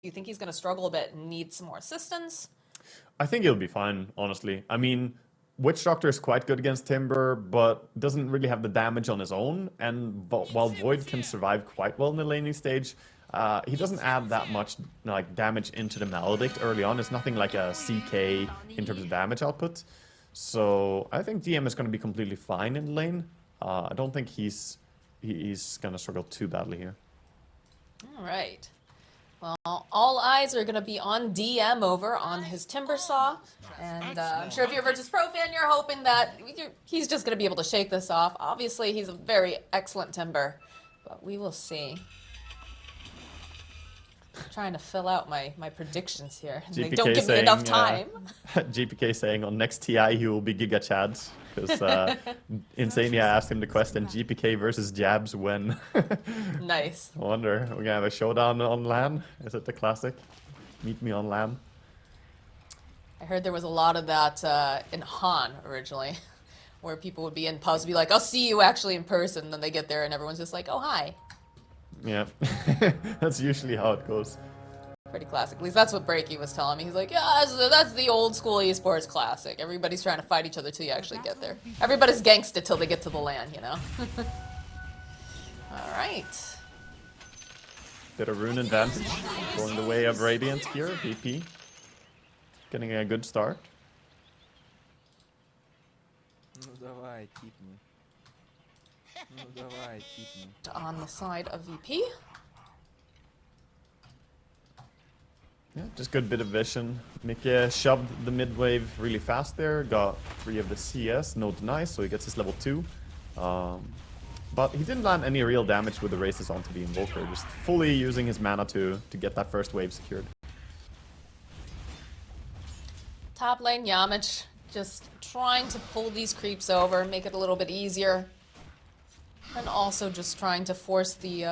you think he's going to struggle a bit and need some more assistance? I think he'll be fine, honestly. I mean, Witch Doctor is quite good against Timber, but doesn't really have the damage on his own. And while Void can survive quite well in the laning stage, he doesn't add that much like damage into the Maledict early on. It's nothing like a CK in terms of damage output. So I think DM is going to be completely fine in the lane. I don't think he's going to struggle too badly here. All right. Well, all eyes are going to be on DM over on his Timber Saw. And I'm sure if you're a Virtus.pro fan, you're hoping that he's just going to be able to shake this off. Obviously, he's a very excellent Timber, but we will see. I'm trying to fill out my predictions here. And they don't give me enough time. GPK saying on next TI he will be Giga Chad. Because Insania asked him the question, GPK versus Jabs when? Nice. I wonder, we're going to have a showdown on LAN? Is it the classic? Meet me on LAN? I heard there was a lot of that in Han originally, where people would be in pubs be like, I'll see you actually in person, and then they get there and everyone's just like, oh, hi. Yeah, that's usually how it goes. Pretty classic. At least that's what Breaky was telling me. He's like, yeah, that's the old school esports classic. Everybody's trying to fight each other till you actually get there. Everybody's gangsta till they get to the LAN, you know? All right. Bit of rune advantage. Going the way of Radiant here. VP. Getting a good start. On the side of VP. Yeah, just good bit of vision. Mickey shoved the mid wave really fast there, got 3 of the CS, no deny, so he gets his level 2. But he didn't land any real damage with the races onto the Invoker, just fully using his mana to get that first wave secured. Top lane Yamich just trying to pull these creeps over, make it a little bit easier. And also just trying to force the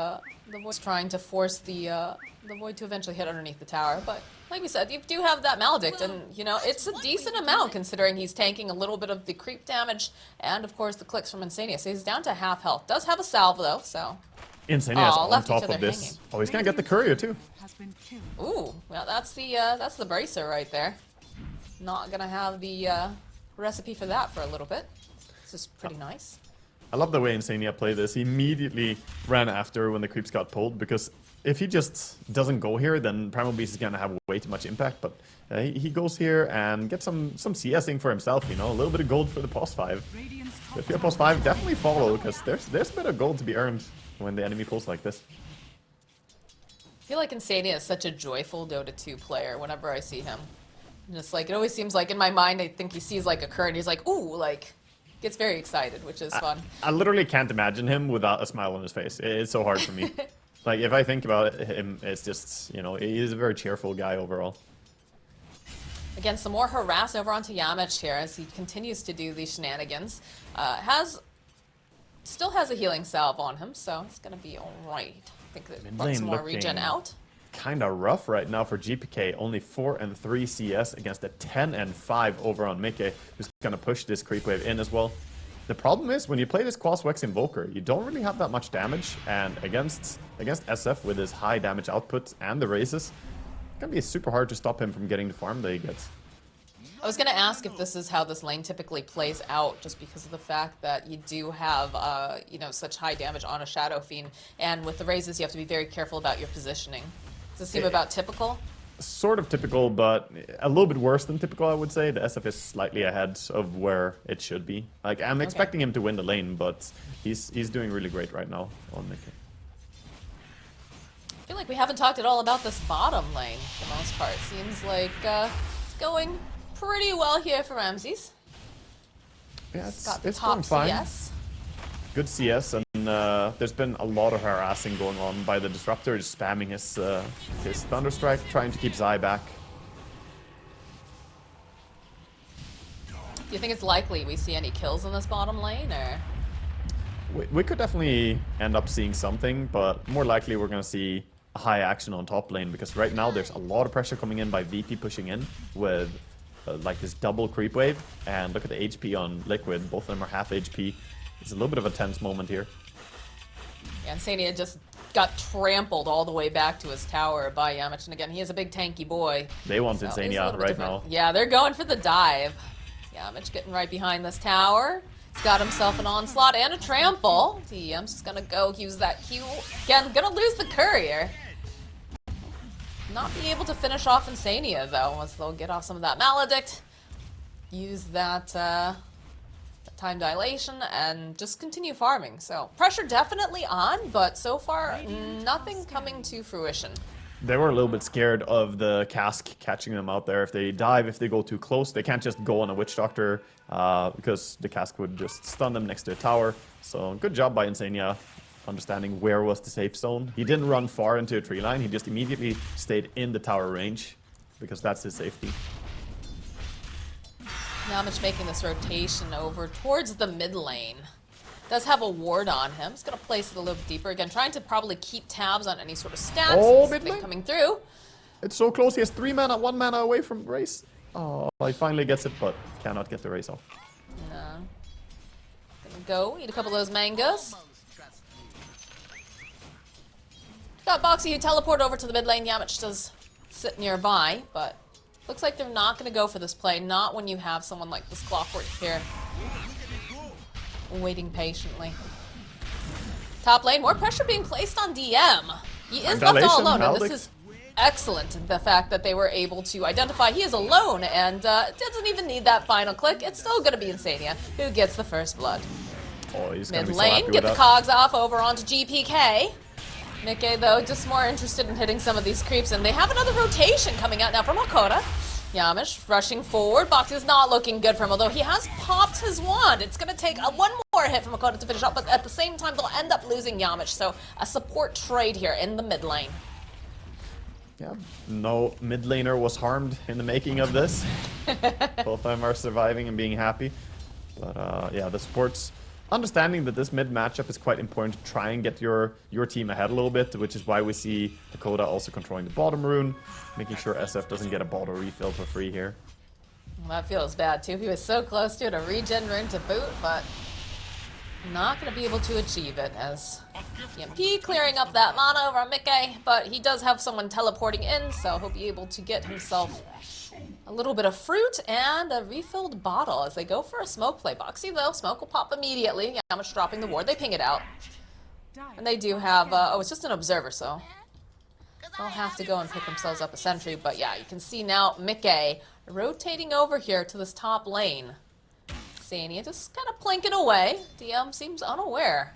Void to eventually hit underneath the tower. But like we said, you do have that Maledict, and you know it's a decent amount considering he's tanking a little bit of the creep damage and of course the clicks from Insania. So he's down to half health. Does have a salve though, so. Insania is on top of this. Hanging. Oh, he's gonna get the courier too. Ooh, well that's the bracer right there. Not gonna have the recipe for that for a little bit. This is pretty nice. I love the way Insania played this. He immediately ran after when the creeps got pulled, because if he just doesn't go here, then Primal Beast is gonna have way too much impact. But he goes here and gets some CSing for himself, you know, a little bit of gold for the pos 5. If you're pos 5, definitely follow, because there's a bit of gold to be earned when the enemy pulls like this. I feel like Insania is such a joyful Dota 2 player whenever I see him. Just like, it always seems like in my mind, I think he sees like a current, he's like, ooh, like, gets very excited, which is fun. I literally can't imagine him without a smile on his face. It's so hard for me. Like, if I think about him, it's just, you know, he's a very cheerful guy overall. Again, some more harass over onto Yamich here as he continues to do these shenanigans. Still has a healing salve on him, so it's going to be alright. I think that brought some more regen out. Kind of rough right now for GPK. Only 4 and 3 CS against a 10 and 5 over on Mickey, who's going to push this creep wave in as well. The problem is, when you play this Quas-Wex Invoker, you don't really have that much damage, and against SF with his high damage output and the races, it's going to be super hard to stop him from getting the farm that he gets. I was going to ask if this is how this lane typically plays out, just because of the fact that you do have, you know, such high damage on a Shadow Fiend, and with the raises you have to be very careful about your positioning. Does it seem about typical? Sort of typical, but a little bit worse than typical, I would say. The SF is slightly ahead of where it should be. Like, I'm expecting him to win the lane, but he's doing really great right now on Mickey. I feel like we haven't talked at all about this bottom lane for the most part. Seems like it's going pretty well here for Ramses. Yeah, got the it's top going fine. CS. Good CS, and there's been a lot of harassing going on by the Disruptor, just spamming his Thunderstrike, trying to keep Zai back. Do you think it's likely we see any kills in this bottom lane, or? We could definitely end up seeing something, but more likely we're going to see a high action on top lane, because right now there's a lot of pressure coming in by VP pushing in with like this double creep wave, and look at the HP on Liquid, both of them are half HP. It's a little bit of a tense moment here. Yeah, Insania just got trampled all the way back to his tower by Yamich. And again, he is a big tanky boy. They want so Insania right now. Yeah, they're going for the dive. Yamich getting right behind this tower. He's got himself an onslaught and a trample. DM's just gonna go use that Q. Again, gonna lose the courier. Not be able to finish off Insania though, as they'll get off some of that maledict. Use that time dilation and just continue farming. So pressure definitely on, but so far nothing coming to fruition. They were a little bit scared of the cask catching them out there. If they dive, if they go too close, they can't just go on a Witch Doctor because the cask would just stun them next to a tower. So good job by Insania understanding where was the safe zone. He didn't run far into a tree line. He just immediately stayed in the tower range because that's his safety. Yamich making this rotation over towards the mid lane. Does have a ward on him. He's going to place it a little deeper. Again, trying to probably keep tabs on any sort of stats. Oh, mid lane coming through. It's so close. He has 3 mana, 1 mana away from race. Oh, he finally gets it, but cannot get the race off. No. Gonna go eat a couple of those mangoes. Got Boxy who teleport over to the mid lane. Yamich does sit nearby, but looks like they're not going to go for this play. Not when you have someone like this Clockwork here. Waiting patiently. Top lane, more pressure being placed on DM. He is left all alone, and this is excellent. The fact that they were able to identify he is alone and doesn't even need that final click. It's still going to be Insania who gets the first blood. Oh, he's mid lane, get the cogs off over onto GPK. Mickey, though, just more interested in hitting some of these creeps, and they have another rotation coming out now from Hakoda. Yamich rushing forward. Box is not looking good for him, although he has popped his wand. It's going to take one more hit from Hakoda to finish up, but at the same time, they'll end up losing Yamich. So a support trade here in the mid lane. Yeah, no mid laner was harmed in the making of this. Both of them are surviving and being happy. But yeah, the supports understanding that this mid matchup is quite important to try and get your team ahead a little bit, which is why we see Hakoda also controlling the bottom rune, making sure SF doesn't get a bottle refill for free here. Well, that feels bad too. He was so close to it, a regen rune to boot, but not going to be able to achieve it as EMP clearing up that mana over on Mickey, but he does have someone teleporting in, so he'll be able to get himself a little bit of fruit and a refilled bottle as they go for a smoke play. Boxy though, smoke will pop immediately. Yamich dropping the ward, they ping it out. And they do have, oh, it's just an observer, so they'll have to go and pick themselves up a sentry. But yeah, you can see now Mickey rotating over here to this top lane. Sania just kind of plinking away. DM seems unaware.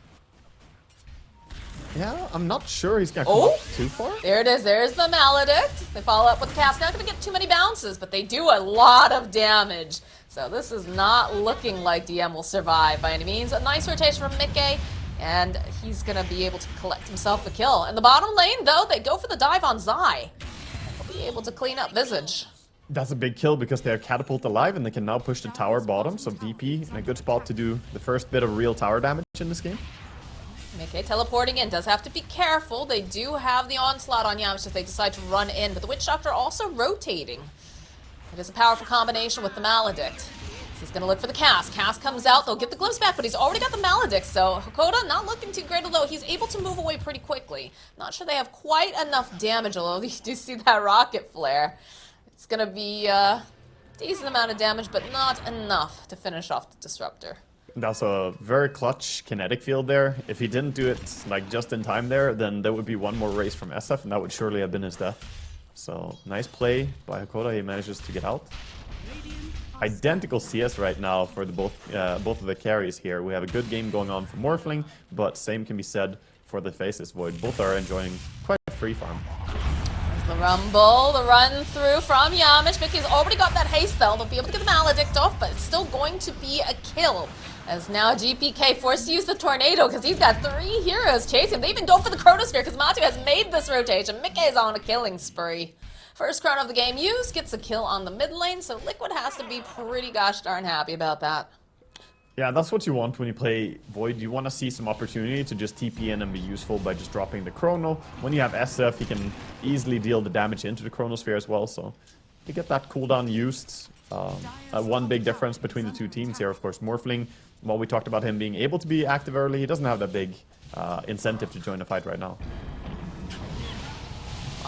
Yeah, I'm not sure he's gonna come up too far. There it is. There's the Maledict. They follow up with the cast. Not going to get too many bounces, but they do a lot of damage. So this is not looking like DM will survive by any means. A nice rotation from Mickey, and he's going to be able to collect himself a kill. In the bottom lane, though, they go for the dive on Zai. They'll be able to clean up Visage. That's a big kill because they're catapult alive and they can now push the tower bottom. So VP in a good spot to do the first bit of real tower damage in this game. Mickey teleporting in, does have to be careful. They do have the onslaught on Yamich if they decide to run in, but the Witch Doctor also rotating. It is a powerful combination with the Maledict. So he's going to look for the cast. Cast comes out, they'll get the glimpse back, but he's already got the Maledict, so Hakoda not looking too great, although he's able to move away pretty quickly. Not sure they have quite enough damage, although you do see that rocket flare. It's going to be a decent amount of damage, but not enough to finish off the Disruptor. That's a very clutch kinetic field there. If he didn't do it like just in time there, then there would be one more race from SF, and that would surely have been his death. So nice play by Hakoda. He manages to get out. Identical CS right now for the both of the carries here. We have a good game going on for Morphling, but same can be said for the Faceless Void. Both are enjoying quite a free farm. The rumble, the run through from Yamich. Mickey's already got that haste though. They'll be able to get the Maledict off, but it's still going to be a kill. As now GPK forced to use the Tornado because he's got 3 heroes chasing him. They even go for the Chronosphere because Matu has made this rotation. Mickey is on a killing spree. First crown of the game used, gets a kill on the mid lane, so Liquid has to be pretty gosh darn happy about that. Yeah, that's what you want when you play Void. You want to see some opportunity to just TP in and be useful by just dropping the Chrono. When you have SF, he can easily deal the damage into the Chronosphere as well, so you get that cooldown used. One big difference between the two teams here, of course, Morphling, while we talked about him being able to be active early, he doesn't have that big incentive to join the fight right now.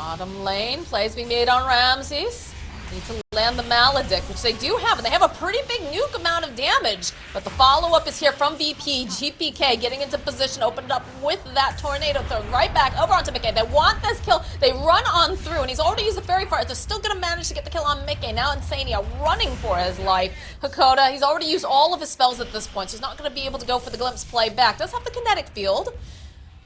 Bottom lane, plays being made on Ramses. Need to land the Maledict, which they do have, and they have a pretty big nuke amount of damage. But the follow-up is here from VP. GPK getting into position, opened up with that tornado, thrown right back over onto Mickey. They want this kill. They run on through, and he's already used the Fairy Fire. They're still going to manage to get the kill on Mickey. Now Insania running for his life. Hakoda, he's already used all of his spells at this point, so he's not going to be able to go for the Glimpse play back. Does have the kinetic field.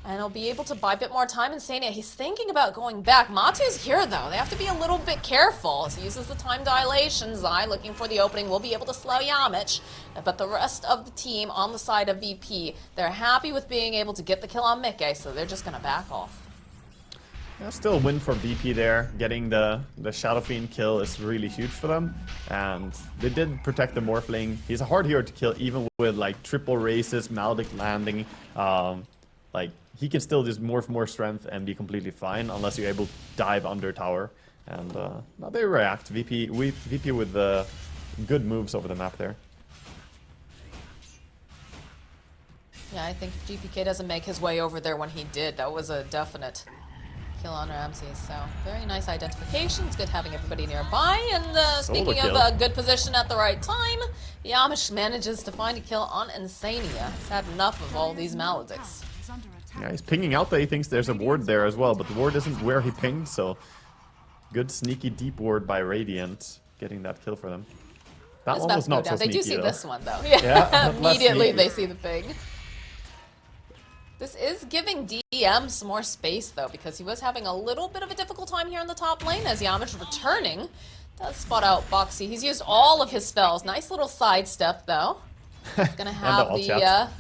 And he'll be able to buy a bit more time. Insania, he's thinking about going back. Matu's here, though. They have to be a little bit careful. As he uses the time dilation. Zai looking for the opening. Will be able to slow Yamich. But the rest of the team on the side of VP, they're happy with being able to get the kill on Mickey, so they're just going to back off. Yeah, still a win for VP there. Getting the Shadow Fiend kill is really huge for them. And they did protect the Morphling. He's a hard hero to kill, even with like triple races, Maledict landing. He can still just morph more strength and be completely fine unless you're able to dive under tower. And now they react. VP with good moves over the map there. Yeah, I think if GPK doesn't make his way over there when he did, that was a definite kill on Ramses. So very nice identification. It's good having everybody nearby. And speaking of a good position at the right time, Yamish manages to find a kill on Insania. He's had enough of all these Maledicts. Yeah, he's pinging out that he thinks there's a ward there as well, but the ward isn't where he pinged, so good sneaky deep ward by Radiant, getting that kill for them. That one was not so sneaky, They do see though. this one, though. Yeah, immediately they see the ping. This is giving DM some more space, though, because he was having a little bit of a difficult time here in the top lane, as Yamish returning. Does spot out Boxy. He's used all of his spells. Nice little sidestep, though. He's gonna have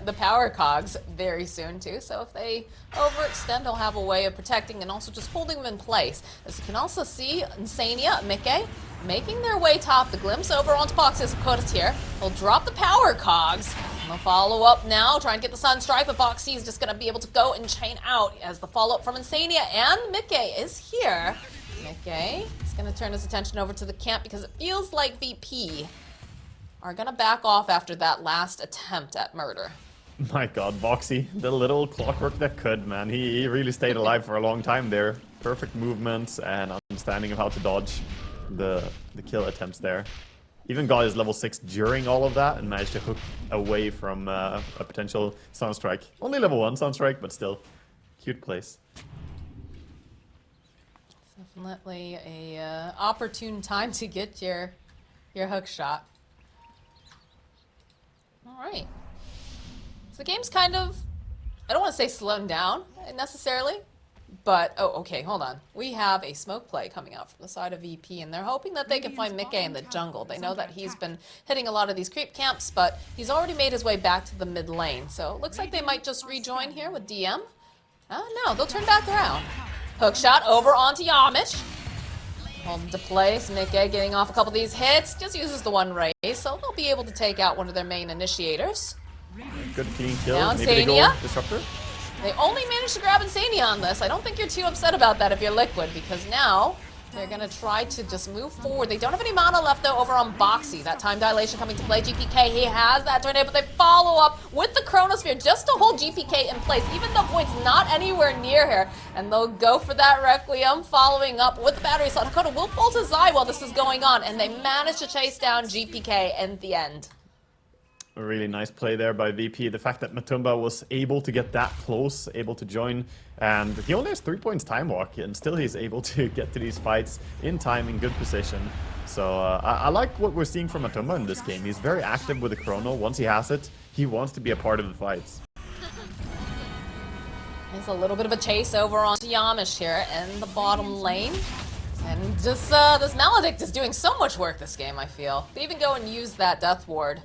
the power cogs very soon too, so if they overextend, they'll have a way of protecting and also just holding them in place. As you can also see, Insania, Mickey, making their way top. The glimpse over onto Boxy as Koda's here. They'll drop the power cogs. And they'll follow up now, try and get the Sunstrike, but Boxy is just going to be able to go and chain out as the follow-up from Insania, and Mickey is here. Mickey is going to turn his attention over to the camp because it feels like VP are gonna back off after that last attempt at murder. My god, Boxy, the little clockwork that could, man. He really stayed alive for a long time there. Perfect movements and understanding of how to dodge the kill attempts there. Even got his level 6 during all of that and managed to hook away from a potential Sunstrike. Only level 1 Sunstrike, but still, cute place. Definitely a opportune time to get your hook shot. Alright. So the game's kind of, I don't want to say slowing down necessarily, but, oh, okay, hold on. We have a smoke play coming out from the side of VP, and they're hoping that they can find Mickey in the jungle. They know that he's been hitting a lot of these creep camps, but he's already made his way back to the mid lane. So it looks like they might just rejoin here with DM. Oh, no, they'll turn back around. Hook shot over onto Yamish. Hold into place. Mickey getting off a couple of these hits. Just uses the one raise, so they'll be able to take out one of their main initiators. Good clean kill. Now Maybe they go Disruptor. They only managed to grab Insania on this. I don't think you're too upset about that if you're Liquid, because now they're going to try to just move forward. They don't have any mana left, though, over on Boxy. That time dilation coming to play. GPK, he has that tornado, but they follow up with the Chronosphere just to hold GPK in place, even though Void's not anywhere near here. And they'll go for that Requiem, following up with the battery slot. Hakoda will fall to Zai while this is going on, and they manage to chase down GPK in the end. A really nice play there by VP. The fact that Matumba was able to get that close, able to join, and he only has 3 points time walk, and still he's able to get to these fights in time, in good position. So I like what we're seeing from Matumba in this game. He's very active with the chrono. Once he has it, he wants to be a part of the fights. There's a little bit of a chase over onto Yamish here in the bottom lane. And just this Maledict is doing so much work this game, I feel. They even go and use that Death Ward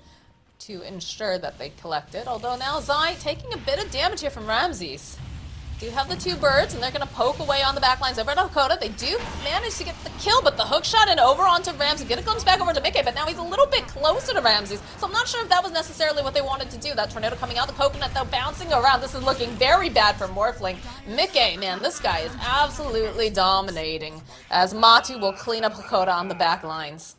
to ensure that they collect it. Although now Zai taking a bit of damage here from Ramses. Do have the two birds, and they're going to poke away on the backlines over at Hakoda. They do manage to get the kill, but the hook shot and over onto Ramses. Get a glimpse back over to Mickey, but now he's a little bit closer to Ramses. So I'm not sure if that was necessarily what they wanted to do. That tornado coming out, the coconut though bouncing around. This is looking very bad for Morphling. Mickey, man, this guy is absolutely dominating, as Matu will clean up Hakoda on the back lines.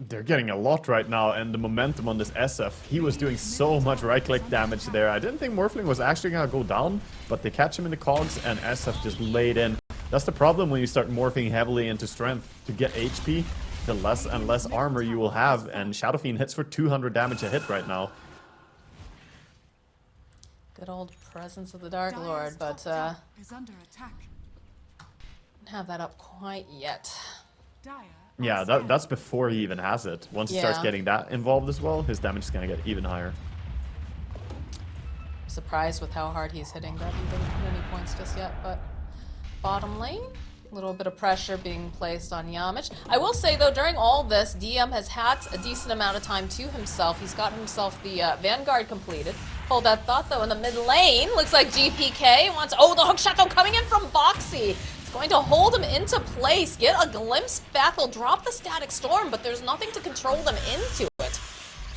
They're getting a lot right now, and the momentum on this SF, he was doing so much right-click damage there. I didn't think Morphling was actually going to go down, but they catch him in the cogs, and SF just laid in That's the problem when you start morphing heavily into strength. To get HP, the less and less armor you will have, and Shadow Fiend hits for 200 damage a hit right now. Good old Presence of the Dark Lord, but don't have that up quite yet. Yeah, that's before he even has it. Once he starts getting that involved as well, his damage is going to get even higher. Surprised with how hard he's hitting. That he didn't hit any points just yet, but bottom lane, a little bit of pressure being placed on Yamich. I will say though, during all this, DM has had a decent amount of time to himself. He's got himself the Vanguard completed. Hold that thought though, in the mid lane, looks like GPK wants, oh, the hook shot though coming in from Boxy. It's going to hold him into place, get a glimpse back, they'll drop the Static Storm, but there's nothing to control them into it.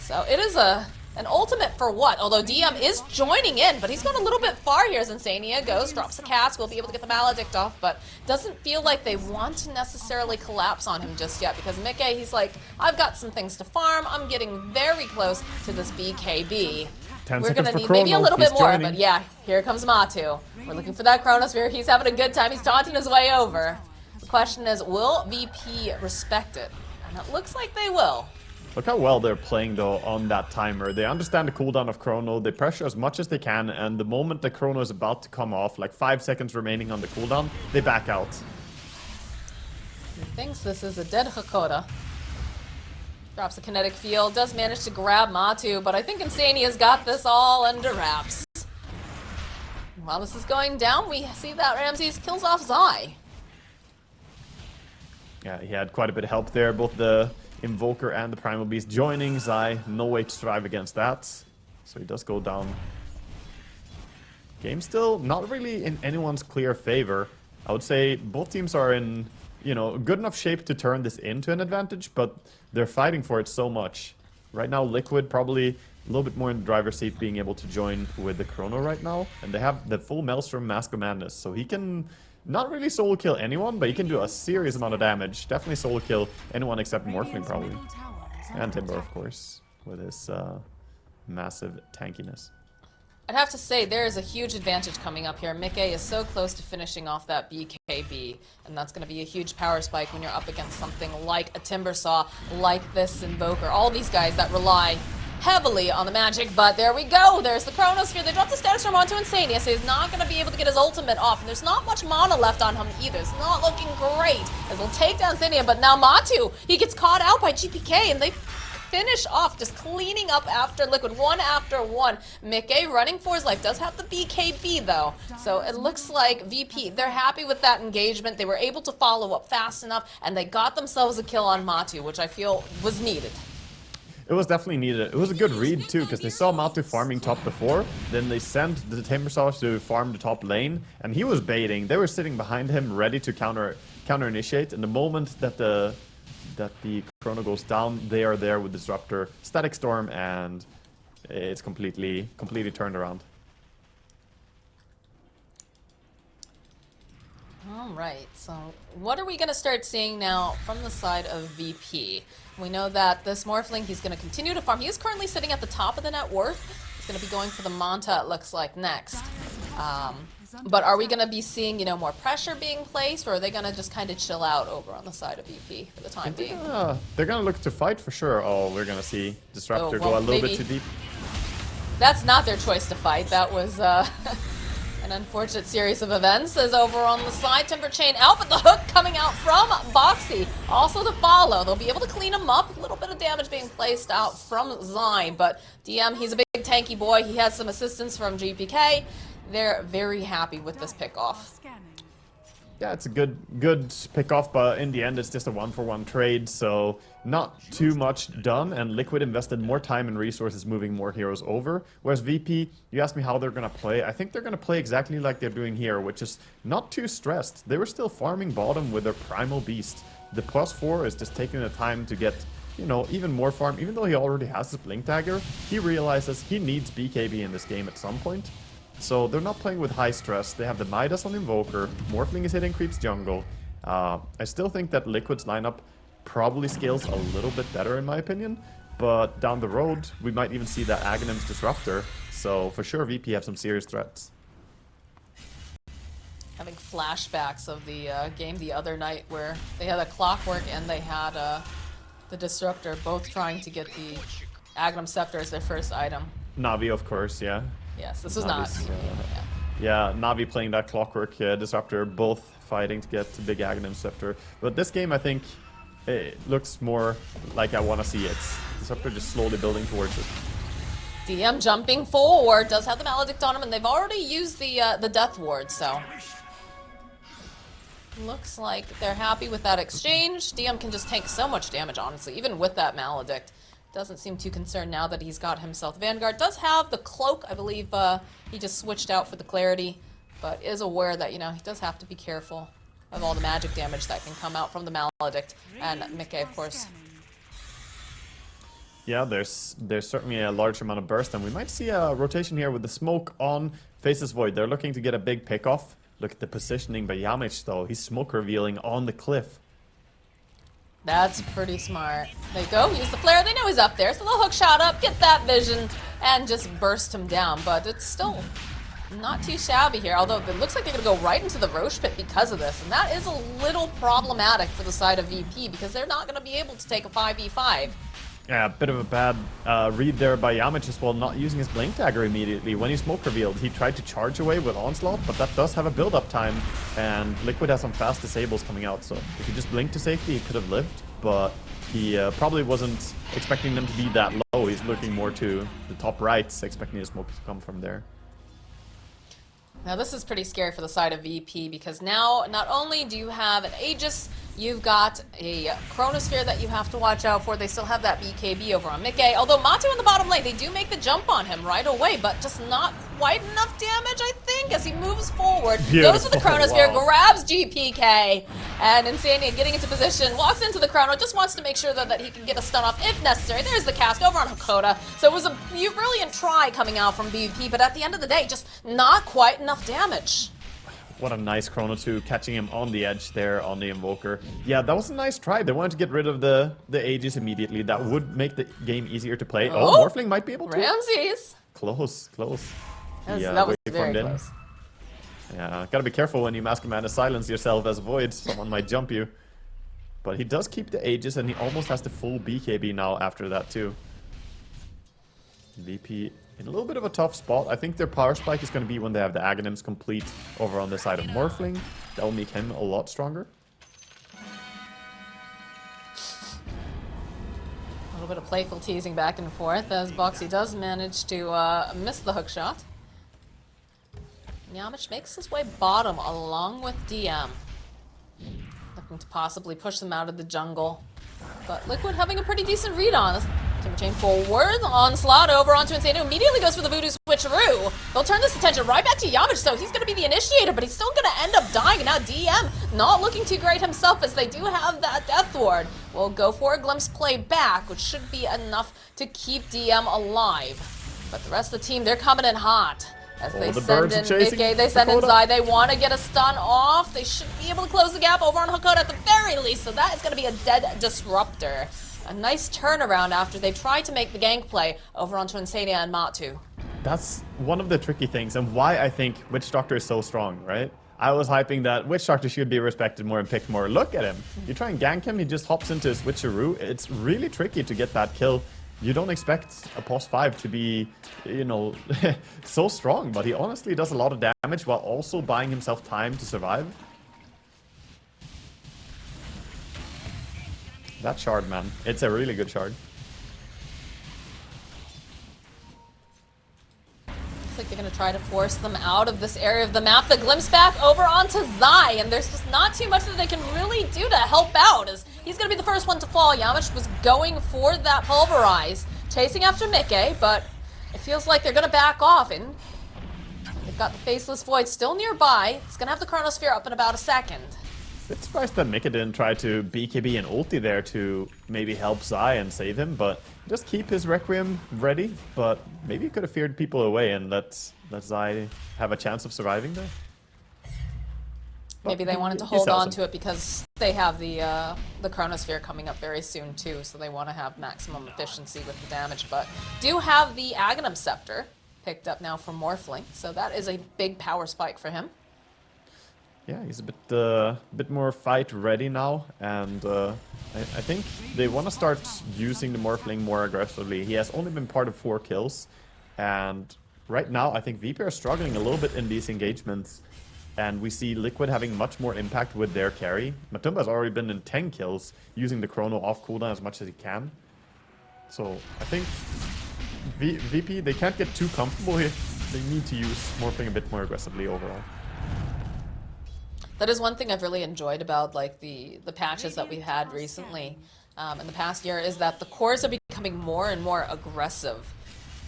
So it is an ultimate for what? Although DM is joining in, but he's gone a little bit far here as Insania goes, drops the cask, will be able to get the Maledict off, but doesn't feel like they want to necessarily collapse on him just yet, because Mickey, he's like, I've got some things to farm, I'm getting very close to this BKB. We're gonna need maybe a little bit more, but yeah, here comes Matu. We're looking for that Chronosphere, he's having a good time, he's taunting his way over. The question is, will VP respect it? And it looks like they will. Look how well they're playing though on that timer. They understand the cooldown of Chrono, they pressure as much as they can, and the moment the Chrono is about to come off, like 5 seconds remaining on the cooldown, they back out. He thinks this is a dead Hakoda. Drops the kinetic field, does manage to grab Matu, but I think Insania's got this all under wraps. While this is going down, we see that Ramses kills off Zai. Yeah, he had quite a bit of help there, both the Invoker and the Primal Beast joining. Zai, no way to strive against that. So he does go down. Game still not really in anyone's clear favor. I would say both teams are in, you know, good enough shape to turn this into an advantage, but they're fighting for it so much. Right now, Liquid probably a little bit more in the driver's seat, being able to join with the Chrono right now. And they have the full Maelstrom Mask of Madness, so he can not really solo kill anyone, but he can do a serious amount of damage. Definitely solo kill anyone except Morphling, probably. And Timber, of course, with his massive tankiness. I'd have to say there is a huge advantage coming up here. Mickey is so close to finishing off that BKB, and that's going to be a huge power spike when you're up against something like a Timbersaw, like this Invoker. All these guys that rely heavily on the magic, but there we go. There's the Chronosphere. They dropped the Status Storm onto Insania, so he's not going to be able to get his ultimate off, and there's not much mana left on him either. It's not looking great, as he'll take down Insania, but now Matu, he gets caught out by GPK, and they finish off just cleaning up after Liquid, one after one. Mickey running for his life, does have the BKB though, so it looks like VP, they're happy with that engagement. They were able to follow up fast enough, and they got themselves a kill on Matu, which I feel was needed. It was definitely needed. It was a good read too, because they saw Matu farming top before, then they sent the Timbersaw to farm the top lane, and he was baiting. They were sitting behind him, ready to counter initiate, and the moment that the Chrono goes down, they are there with Disruptor, Static Storm, and it's completely turned around. Alright, so what are we going to start seeing now from the side of VP? We know that this Morphling, he's going to continue to farm. He is currently sitting at the top of the net worth. He's going to be going for the Manta, it looks like, next. But are we going to be seeing, you know, more pressure being placed, or are they going to just kind of chill out over on the side of VP for the time being? They're going to look to fight for sure. Oh, we're going to see Disruptor go a little bit too deep. That's not their choice to fight. That was an unfortunate series of events. As over on the side, Timber Chain out, but the hook coming out from Boxy. Also to follow. They'll be able to clean him up. A little bit of damage being placed out from Zyme, but DM, he's a big tanky boy. He has some assistance from GPK. They're very happy with this pick-off. Yeah, it's a good pick-off, but in the end, it's just a one-for-one trade, so not too much done, and Liquid invested more time and resources moving more heroes over, whereas VP, you asked me how they're going to play. I think they're going to play exactly like they're doing here, which is not too stressed. They were still farming bottom with their Primal Beast. The +4 is just taking the time to get, you know, even more farm. Even though he already has his Blink Dagger, he realizes he needs BKB in this game at some point. So they're not playing with high stress. They have the Midas on Invoker. Morphling is hitting creeps jungle. I still think that Liquid's lineup probably scales a little bit better in my opinion. But down the road, we might even see that Aghanim's Disruptor. So for sure, VP have some serious threats. Having flashbacks of the game the other night where they had a Clockwork and they had the Disruptor, both trying to get the Agnum Scepter as their first item. Navi, of course, yeah. Yes, this was not. Yeah, Navi playing that Clockwork Disruptor, both fighting to get the big Agnum Scepter. But this game, I think, it looks more like I want to see it. Disruptor just slowly building towards it. DM jumping forward, does have the Maledict on him, and they've already used the Death Ward, so... Looks like they're happy with that exchange. DM can just take so much damage, honestly, even with that Maledict. Doesn't seem too concerned now that he's got himself Vanguard. Does have the Cloak, I believe he just switched out for the Clarity, but is aware that, you know, he does have to be careful of all the magic damage that can come out from the Maledict. And Mickey, of course. Yeah, there's certainly a large amount of burst, and we might see a rotation here with the smoke on Faceless Void. They're looking to get a big pick off. Look at the positioning by Yamich, though. He's smoke revealing on the cliff. That's pretty smart. There you go, use the flare. They know he's up there, so they'll hook shot up, get that vision, and just burst him down. But it's still not too shabby here, although it looks like they're going to go right into the Roche Pit because of this. And that is a little problematic for the side of VP, because they're not going to be able to take a 5v5. Yeah, a bit of a bad read there by Yamich as well, not using his Blink Dagger immediately. When he smoke revealed, he tried to charge away with Onslaught, but that does have a build-up time, and Liquid has some fast disables coming out, so if he just blinked to safety, he could have lived, but he probably wasn't expecting them to be that low. He's looking more to the top right, expecting the smoke to come from there. Now this is pretty scary for the side of VP, because now not only do you have an Aegis, you've got a Chronosphere that you have to watch out for. They still have that BKB over on Mickey. Although Matu in the bottom lane, they do make the jump on him right away, but just not quite enough damage, I think, as he moves forward. Beautiful. Goes for the Chronosphere, Wow. grabs GPK, and Insania getting into position, walks into the Chrono, just wants to make sure that he can get a stun off if necessary. There's the cast over on Hakoda. So it was a brilliant try coming out from VP, but at the end of the day, just not quite enough damage. What a nice Chrono 2, catching him on the edge there on the Invoker. Yeah, that was a nice try. They wanted to get rid of the Aegis immediately. That would make the game easier to play. Oh, Morphling might be able to. Ramses. Close, close. That was very waveformed in. close. Yeah, gotta be careful when you Mask of Madness silence yourself as Void. Someone might jump you. But he does keep the Aegis, and he almost has the full BKB now after that too. VP in a little bit of a tough spot. I think their power spike is going to be when they have the Aghanims complete over on the side of Morphling. That will make him a lot stronger. A little bit of playful teasing back and forth as Boxy does manage to miss the hook shot. Yamich makes his way bottom along with DM. Looking to possibly push them out of the jungle. But Liquid having a pretty decent read on this. Timber Chain forward, onslaught over onto Insane, who immediately goes for the Voodoo switcheroo. They'll turn this attention right back to Yamich, so he's going to be the initiator, but he's still going to end up dying. And now DM not looking too great himself, as they do have that Death Ward. We'll go for a Glimpse play back, which should be enough to keep DM alive. But the rest of the team, they're coming in hot. As they send in Mickey, they send in Zai, they want to get a stun off. They should be able to close the gap over on Hakoda at the very least, so that is going to be a dead Disruptor. A nice turnaround after they tried to make the gank play over onto Insania and Matu. That's one of the tricky things, and why I think Witch Doctor is so strong, right? I was hyping that Witch Doctor should be respected more and picked more. Look at him. You try and gank him, he just hops into his switcheroo. It's really tricky to get that kill. You don't expect a POS 5 to be, you know, so strong, but he honestly does a lot of damage while also buying himself time to survive. That shard, man. It's a really good shard. Looks like they're going to try to force them out of this area of the map. The glimpse back over onto Zai, and there's just not too much that they can really do to help out, as he's going to be the first one to fall. Yamich was going for that Pulverize, chasing after Mickey, but it feels like they're going to back off, and they've got the Faceless Void still nearby. It's going to have the Chronosphere up in about a second. Bit surprised that Mika didn't try to BKB and ulti there to maybe help Zai and save him, but just keep his Requiem ready. But maybe he could have feared people away and let Zai have a chance of surviving there. Maybe they wanted to hold on to it because they have the Chronosphere coming up very soon too, so they want to have maximum efficiency with the damage. But do have the Aghanim Scepter picked up now from Morphling, so that is a big power spike for him. Yeah, he's a bit more fight ready now, and I think they want to start using the Morphling more aggressively. He has only been part of 4 kills, and right now I think VP are struggling a little bit in these engagements, and we see Liquid having much more impact with their carry. Matumba has already been in 10 kills, using the Chrono off cooldown as much as he can. So I think VP, they can't get too comfortable here. They need to use Morphling a bit more aggressively overall. That is one thing I've really enjoyed about like the patches that we've had recently in the past year, is that the cores are becoming more and more aggressive.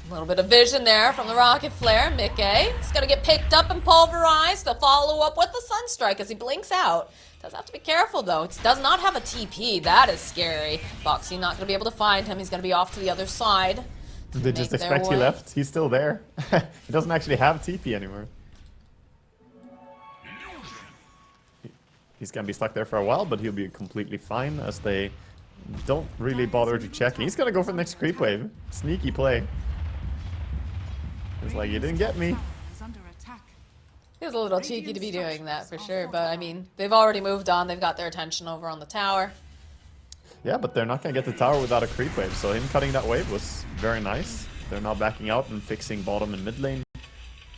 A little bit of vision there from the rocket flare. Mickey is going to get picked up and pulverized. They'll follow up with the Sunstrike as he blinks out. Does have to be careful though. It does not have a TP. That is scary. Boxy not going to be able to find him. He's going to be off to the other side. They just expect he left. He's still there. He doesn't actually have TP anymore. He's going to be stuck there for a while, but he'll be completely fine as they don't really bother to check. And he's going to go for the next creep wave. Sneaky play. It's like, you didn't get me. It was a little cheeky to be doing that for sure, but I mean, they've already moved on. They've got their attention over on the tower. Yeah, but they're not going to get the tower without a creep wave, so him cutting that wave was very nice. They're now backing out and fixing bottom and mid lane,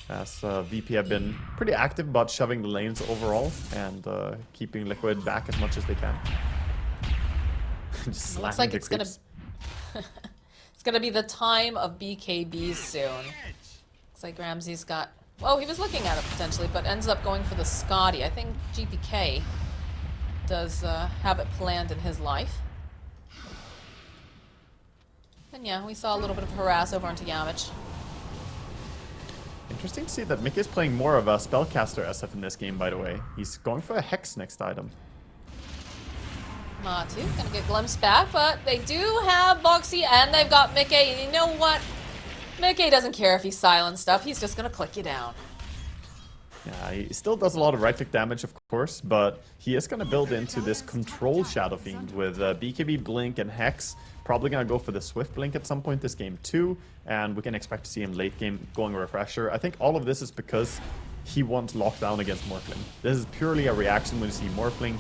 as VP have been pretty active about shoving the lanes overall and keeping Liquid back as much as they can. Just looks like it's gonna it's gonna be the time of BKBs soon. Looks like Ramsey's got, well, he was looking at it potentially, but ends up going for the Scotty. I think GPK does have it planned in his life. And yeah, we saw a little bit of harass over onto Yamich. Interesting to see that Mickey is playing more of a spellcaster SF in this game, by the way. He's going for a Hex next item. Matu gonna get glimpsed back, but they do have Boxy and they've got Mickey. You know what? Mickey doesn't care if he's silenced up. He's just gonna click you down. Yeah, he still does a lot of right-click damage, of course, but he is going to build into this control Shadow Fiend with BKB, Blink, and Hex. Probably going to go for the Swift Blink at some point this game too, and we can expect to see him late game going Refresher. I think all of this is because he wants lockdown against Morphling. This is purely a reaction when you see Morphling.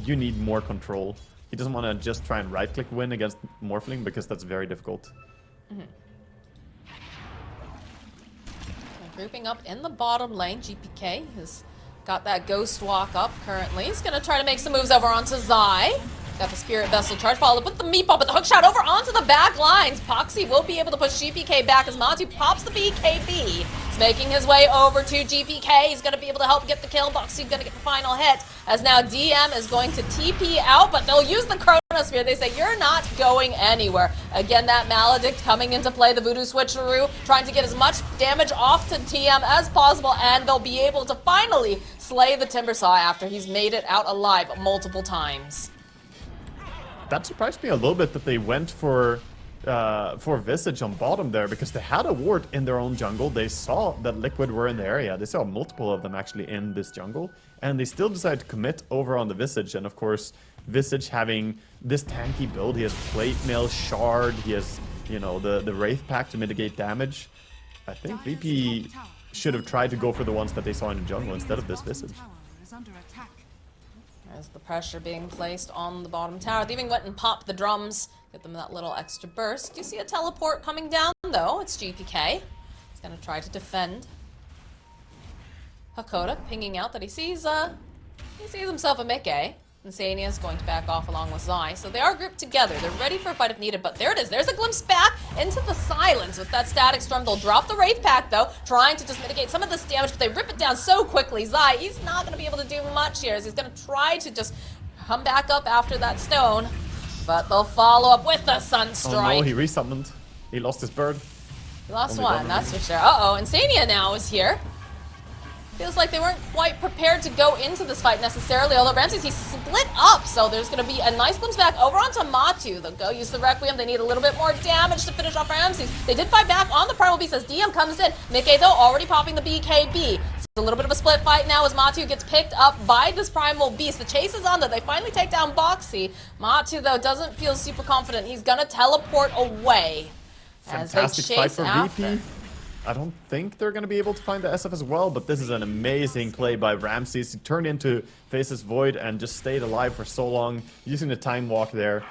You need more control. He doesn't want to just try and right-click win against Morphling because that's very difficult. Grouping up in the bottom lane, GPK has got that Ghost Walk up currently. He's going to try to make some moves over onto Zai. Got the Spirit Vessel charge, followed with the Meatball, but the hook shot over onto the back lines. Poxy will be able to push GPK back as Matu pops the BKB. He's making his way over to GPK. He's going to be able to help get the kill. Boxy going to get the final hit, as now DM is going to TP out, but they'll use the Chronosphere. They say, you're not going anywhere. Again, that Maledict coming into play, the Voodoo Switcheroo, trying to get as much damage off to TM as possible, and they'll be able to finally slay the Timbersaw after he's made it out alive multiple times. That surprised me a little bit that they went for Visage on bottom there, because they had a ward in their own jungle. They saw that Liquid were in the area. They saw multiple of them actually in this jungle, and they still decided to commit over on the Visage. And of course, Visage having this tanky build, he has Plate Mail, Shard, he has, you know, the Wraith Pack to mitigate damage. I think VP should have tried to go for the ones that they saw in the jungle instead of this Visage. As the pressure being placed on the bottom tower. They even went and popped the drums, get them that little extra burst. Do you see a teleport coming down, though? It's GPK. He's going to try to defend. Hakoda pinging out that he sees himself a Mickey. Insania is going to back off along with Zai. So they are grouped together. They're ready for a fight if needed, but there it is. There's a glimpse back into the silence with that Static Storm. They'll drop the Wraith Pack, though, trying to just mitigate some of this damage, but they rip it down so quickly. Zai, he's not going to be able to do much here, as he's going to try to just come back up after that stone, but they'll follow up with the Sunstrike. Oh no, he resummoned. He lost his bird. He lost one, that's for sure. Uh-oh, Insania now is here. Feels like they weren't quite prepared to go into this fight necessarily, although Ramses, he's split up, so there's going to be a nice glimpse back over onto Matu. They'll go use the Requiem. They need a little bit more damage to finish off Ramses. They did fight back on the Primal Beast as DM comes in. Mickey, though, already popping the BKB. It's a little bit of a split fight now as Matu gets picked up by this Primal Beast. The chase is on, though. They finally take down Boxy. Matu, though, doesn't feel super confident. He's going to teleport away. Fantastic as they fight chase for after. VP. I don't think they're going to be able to find the SF as well, but this is an amazing play by Ramses. He turned into Faceless Void and just stayed alive for so long, using the time walk there.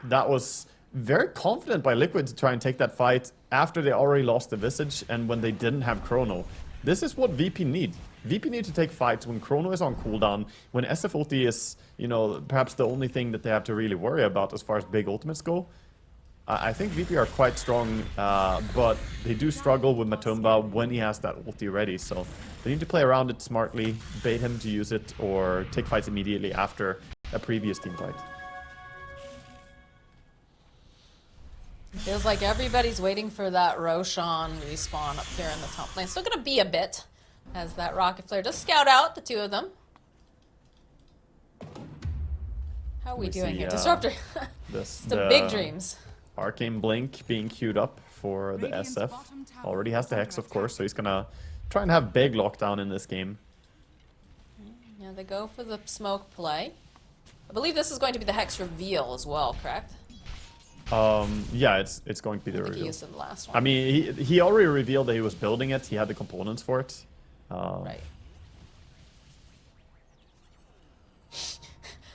That was very confident by Liquid to try and take that fight after they already lost the Visage and when they didn't have Chrono. This is what VP need. VP need to take fights when Chrono is on cooldown, when SF ulti is, you know, perhaps the only thing that they have to really worry about as far as big ultimates go. I think VP are quite strong, but they do struggle with Matumba when he has that ulti ready, so they need to play around it smartly, bait him to use it, or take fights immediately after a previous team fight. Feels like everybody's waiting for that Roshan respawn up here in the top lane. Still gonna be a bit, as that Rocket Flare does scout out the two of them. How are we doing here? Disruptor. The big dreams. Arcane Blink being queued up for the SF. Already has the Hex, of course, so he's gonna try and have big lockdown in this game. Yeah, they go for the smoke play. I believe this is going to be the Hex reveal as well, correct? Yeah, it's going to be the reveal. He used it in the last one. I mean, he already revealed that he was building it. He had the components for it. Right.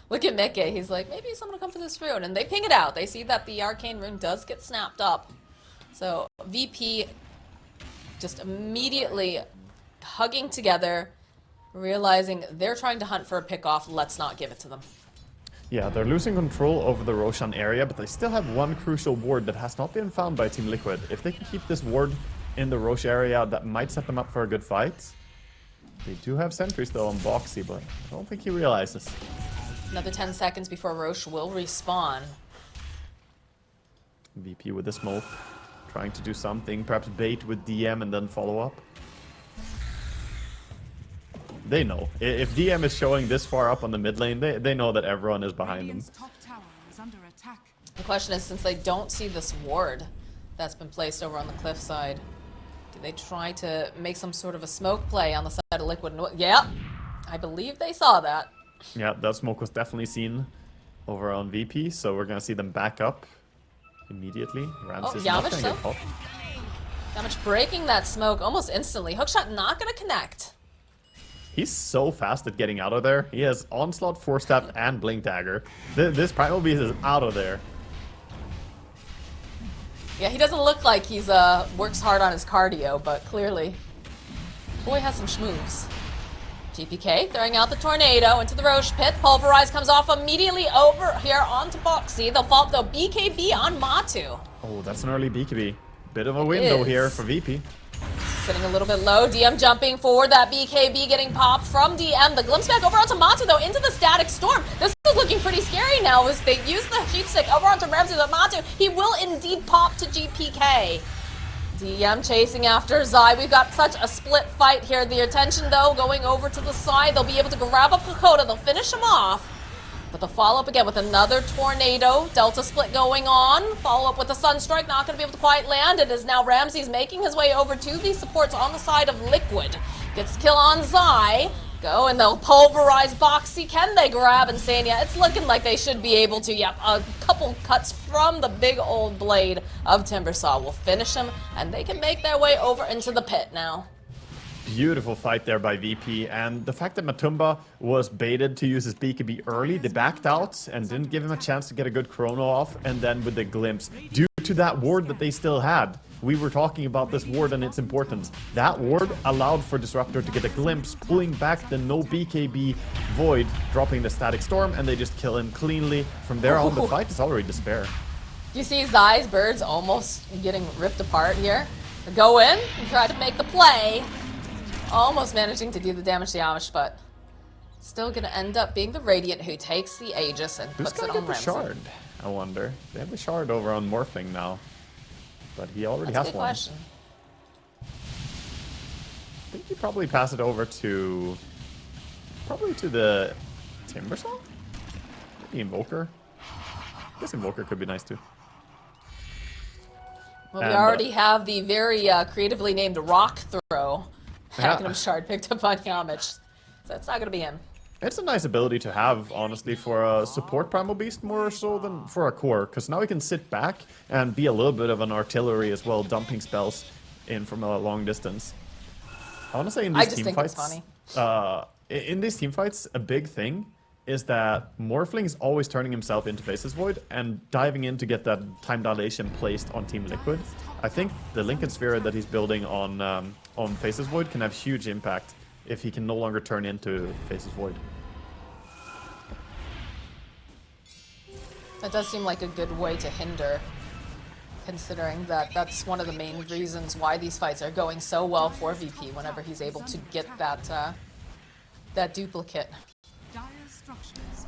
Look at Mickey. He's like, maybe someone will come for this rune. And they ping it out. They see that the arcane rune does get snapped up. So VP just immediately hugging together, realizing they're trying to hunt for a pick-off. Let's not give it to them. Yeah, they're losing control over the Roshan area, but they still have one crucial ward that has not been found by Team Liquid. If they can keep this ward in the Rosh area, that might set them up for a good fight. They do have sentries though on Boxy, but I don't think he realizes. Another 10 seconds before Rosh will respawn. VP with the smoke, trying to do something, perhaps bait with DM and then follow up. They know. If DM is showing this far up on the mid lane, they know that everyone is behind them. The question is, since they don't see this ward that's been placed over on the cliffside, do they try to make some sort of a smoke play on the side of Liquid? Yeah, I believe they saw that. Yeah, that smoke was definitely seen over on VP, so we're gonna see them back up immediately. Ramses not gonna get popped. Yamich breaking that smoke almost instantly. Hookshot not gonna connect. He's so fast at getting out of there. He has Onslaught, Force Step, and Blink Dagger. This Primal Beast is out of there. Yeah, he doesn't look like he's works hard on his cardio, but clearly, boy has some schmoves. GPK throwing out the tornado into the Roche pit. Pulverize comes off immediately over here onto Boxy. They'll fall though. BKB on Matu. Oh, that's an early BKB. Bit of a window here for VP. Sitting a little bit low. DM jumping forward. That BKB getting popped from DM. The glimpse back over onto Matu though into the static storm. This is looking pretty scary now as they use the sheet stick over onto Ramsey. But Matu, he will indeed pop to GPK. DM chasing after Zai. We've got such a split fight here. The attention, though, going over to the side. They'll be able to grab up Lakota. They'll finish him off. But the follow-up again with another tornado. Delta split going on. Follow-up with a Sunstrike. Not going to be able to quite land. It is now Ramses making his way over to these supports on the side of Liquid. Gets kill on Zai. Go, and they'll pulverize Boxy. Can they grab Insania? It's looking like they should be able to. Yep, a couple cuts from the big old blade of Timbersaw will finish him, and they can make their way over into the pit now. Beautiful fight there by VP, and the fact that Matumba was baited to use his BKB early, they backed out and didn't give him a chance to get a good chrono off, and then with the glimpse, due to that ward that they still had, we were talking about this ward and its importance. That ward allowed for Disruptor to get a glimpse, pulling back the no BKB Void, dropping the Static Storm, and they just kill him cleanly. From there on, the fight is already despair. You see Zai's birds almost getting ripped apart here. They go in and try to make the play. Almost managing to do the damage to Yamish, but still gonna end up being the Radiant who takes the Aegis and puts it on Ramsey. Shard, I wonder. They have the Shard over on Morphing now. But he already has one. Question. I think you probably pass it over to... probably to the Timbersaw? Maybe Invoker? I guess Invoker could be nice too. Well, we already have the very creatively named Rock Throw. Having him Shard picked up on Yamich. So it's not going to be him. It's a nice ability to have, honestly, for a support Primal Beast more so than for a core, because now he can sit back and be a little bit of an artillery as well, dumping spells. in from a long distance. I want to say in these team fights, in these team fights, a big thing is that Morphling is always turning himself into Faceless Void and diving in to get that time dilation placed on Team Liquid. I think the Lincoln Sphere that he's building on Faceless Void can have huge impact if he can no longer turn into Faceless Void. That does seem like a good way to hinder, considering that that's one of the main reasons why these fights are going so well for VP whenever he's able to get that that duplicate.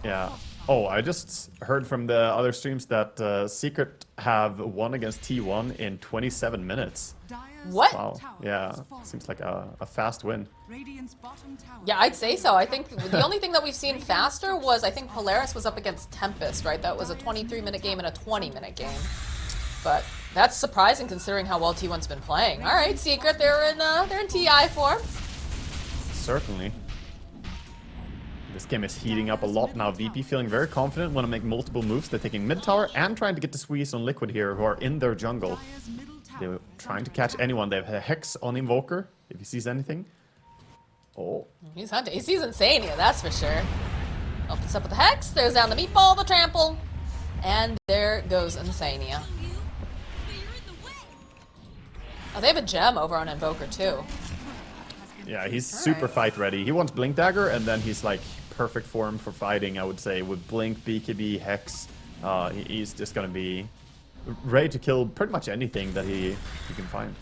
Yeah. Oh, I just heard from the other streams that Secret have won against T1 in 27 minutes. What? Wow. Yeah. Seems like a fast win. Yeah, I'd say so. I think the only thing that we've seen faster was, I think Polaris was up against Tempest, right? That was a 23-minute game and a 20-minute game. But that's surprising considering how well T1's been playing. All right, Secret, they're in TI form. Certainly. This game is heating up a lot now. VP feeling very confident, want to make multiple moves. They're taking mid tower and trying to get the squeeze on Liquid here, who are in their jungle. They're trying to catch anyone. They have a Hex on Invoker, if he sees anything. Oh. He's hunting. He sees Insania, that's for sure. Opens up with the Hex. There's down the meatball, the trample. And there goes Insania. Oh, they have a gem over on Invoker, too. Yeah, he's super fight ready. He wants Blink Dagger, and then he's like perfect form for fighting, I would say. With Blink, BKB, Hex, he's just gonna be ready to kill pretty much anything that he can find.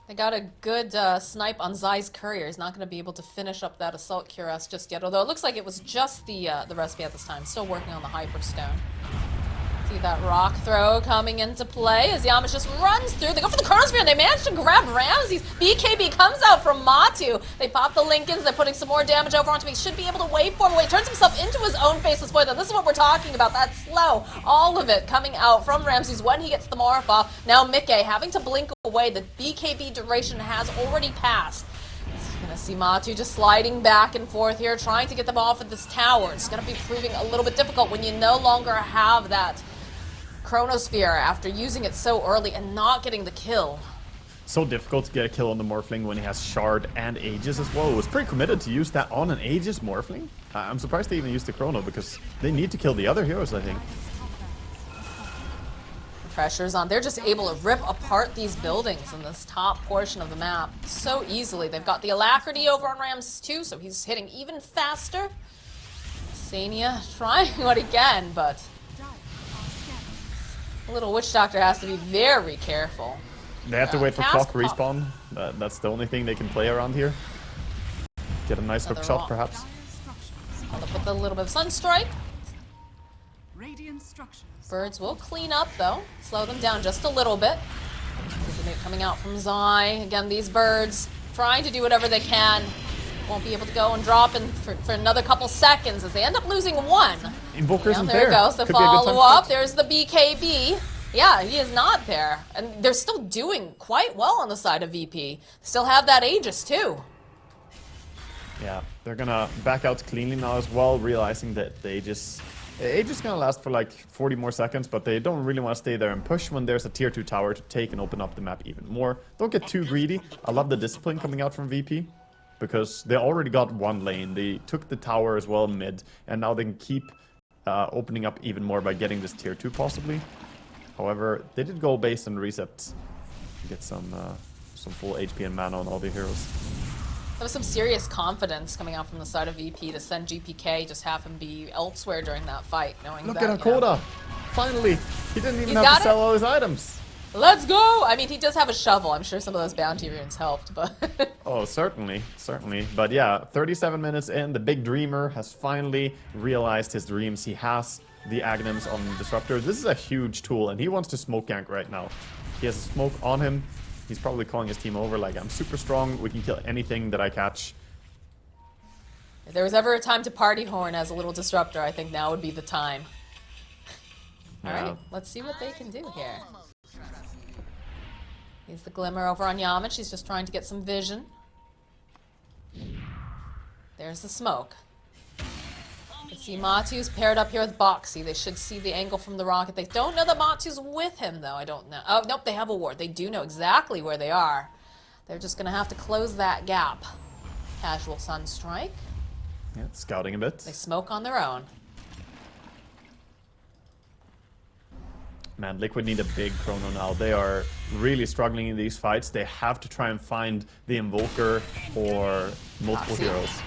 They got a good snipe on Zai's Courier. He's not going to be able to finish up that Assault Cuirass just yet, although it looks like it was just the recipe at this time. Still working on the Hyperstone. See that rock throw coming into play as Yamish just runs through. They go for the Chronosphere and they manage to grab Ramses. BKB comes out from Matu. They pop the Lincolns. They're putting some more damage over onto me. Should be able to waveform away. Turns himself into his own Faceless Void. This is what we're talking about. That slow. All of it coming out from Ramses when he gets the Morph off. Now Mikke having to blink away. The BKB duration has already passed. Gonna see Matu just sliding back and forth here, trying to get them off of this tower. It's gonna be proving a little bit difficult when you no longer have that Chronosphere after using it so early and not getting the kill. So difficult to get a kill on the Morphling when he has Shard and Aegis as well. It was pretty committed to use that on an Aegis Morphling. I'm surprised they even used the Chrono because they need to kill the other heroes, I think. Pressure's on. They're just able to rip apart these buildings in this top portion of the map so easily. They've got the Alacrity over on Ramses too, so he's hitting even faster. Sania trying what he can, but Little Witch Doctor has to be very careful. They have to wait for clock Cast respawn. That's the only thing they can play around here. Get a nice hook shot, perhaps. I'll put a little bit of Sunstrike. Birds will clean up, though. Slow them down just a little bit. Coming out from Zai. Again, these birds trying to do whatever they can. Won't be able to go and drop in for another couple seconds as they end up losing one. Invoker's in there. There goes the Could be a good time follow-up. There's the BKB. Yeah, he is not there. And they're still doing quite well on the side of VP. Still have that Aegis, too. Yeah, they're gonna back out cleanly now as well, realizing that the Aegis is gonna last for like 40 more seconds, but they don't really want to stay there and push when there's a tier 2 tower to take and open up the map even more. Don't get too greedy. I love the discipline coming out from VP. Because they already got one lane, they took the tower as well mid, and now they can keep opening up even more by getting this tier 2 possibly. However, they did go base and reset to get some full HP and mana on all the heroes. There was some serious confidence coming out from the side of VP to send GPK, just have him be elsewhere during that fight, knowing Look that, at Hakoda! Finally! He didn't even have got to sell all his items! Let's go! I mean, he does have a shovel. I'm sure some of those bounty runes helped, but... Oh, certainly, certainly. But yeah, 37 minutes in, the big dreamer has finally realized his dreams. He has the Aghanims on Disruptor. This is a huge tool, and he wants to smoke gank right now. He has a smoke on him. He's probably calling his team over like, I'm super strong, we can kill anything that I catch. If there was ever a time to party horn as a little Disruptor, I think now would be the time. Alright, let's see what they can do here. Here's the Glimmer over on Yamich. She's just trying to get some vision. There's the smoke. See, Matu's paired up here with Boxy. They should see the angle from the rocket. They don't know that Matu's with him, though. I don't know. Oh, nope, they have a ward. They do know exactly where they are. They're just going to have to close that gap. Casual Sunstrike. Yeah, scouting a bit. They smoke on their own. Man, Liquid need a big chrono now. They are really struggling in these fights. They have to try and find the Invoker or multiple heroes.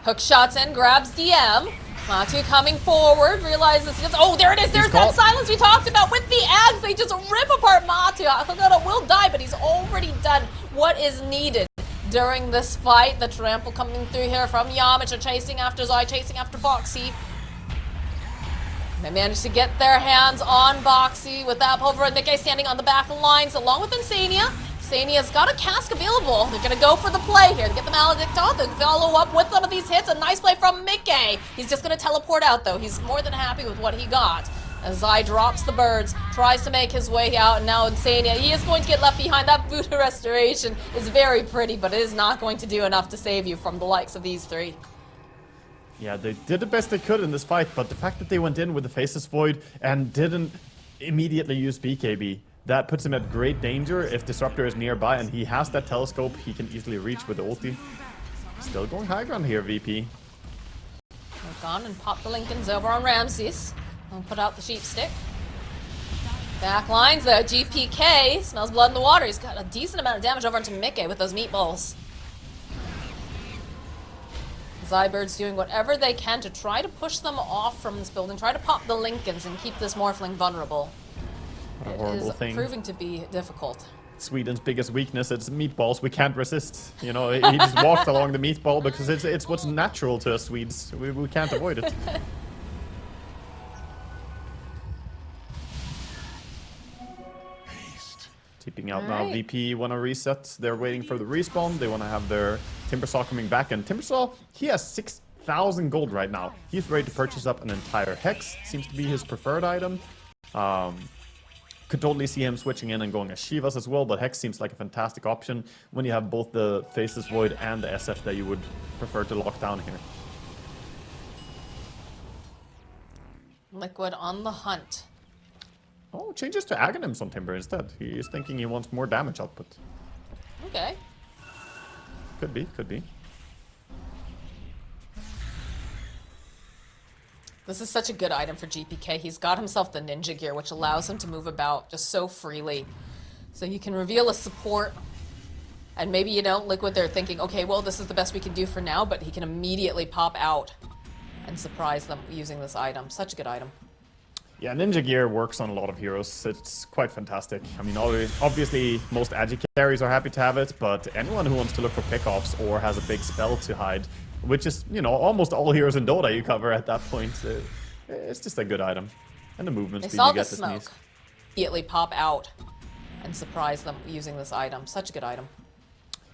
Hook shots in, grabs DM. Matu coming forward, realizes he does. Oh, there it is. There's that silence we talked about with the Ags. They just rip apart Matu. Hakata will die, but he's already done what is needed during this fight. The trample coming through here from Yamcha, chasing after Zai, chasing after Boxy. They managed to get their hands on Boxy with that pulver, and Nikkei standing on the back lines along with Insania. Insania's got a cask available. They're going to go for the play here. They get the Maledict off. They follow up with some of these hits. A nice play from Mickey. He's just going to teleport out, though. He's more than happy with what he got. As Zai drops the birds, tries to make his way out, and now Insania, he is going to get left behind. That Voodoo Restoration is very pretty, but it is not going to do enough to save you from the likes of these three. Yeah, they did the best they could in this fight, but the fact that they went in with the Faceless Void and didn't immediately use BKB, that puts him at great danger if Disruptor is nearby, and he has that telescope he can easily reach with the ulti. Still going high ground here, VP. They've gone and popped the Lincolns over on Ramses. And put out the sheep stick. Back lines, though. GPK smells blood in the water. He's got a decent amount of damage over onto Mickey with those meatballs. Zybird's doing whatever they can to try to push them off from this building, try to pop the Lincolns and keep this Morphling vulnerable. What a horrible thing. Proving to be difficult. Sweden's biggest weakness is meatballs. We can't resist. You know, he just walked along the meatball because it's what's natural to us Swedes. We can't avoid it. Tipping out now. VP want to reset. They're waiting for the respawn. They want to have their Timbersaw coming back. And Timbersaw, he has 6,000 gold right now. He's ready to purchase up an entire Hex. Seems to be his preferred item. Could totally see him switching in and going as Shivas as well. But Hex seems like a fantastic option when you have both the Faceless Void and the SF that you would prefer to lock down here. Liquid on the hunt. Oh, changes to Aghanims on Timber instead. He is thinking he wants more damage output. Okay. Could be, could be. This is such a good item for GPK. He's got himself the ninja gear, which allows him to move about just so freely. So he can reveal a support. And maybe, you know, Liquid, they're thinking, okay, well, this is the best we can do for now, but he can immediately pop out and surprise them using this item. Such a good item. Yeah, Ninja Gear works on a lot of heroes. It's quite fantastic. I mean, obviously, most agi carries are happy to have it, but anyone who wants to look for pickoffs or has a big spell to hide, which is, you know, almost all heroes in Dota you cover at that point, it's just a good item. And the movement speed you get to sneeze. Immediately pop out and surprise them using this item. Such a good item.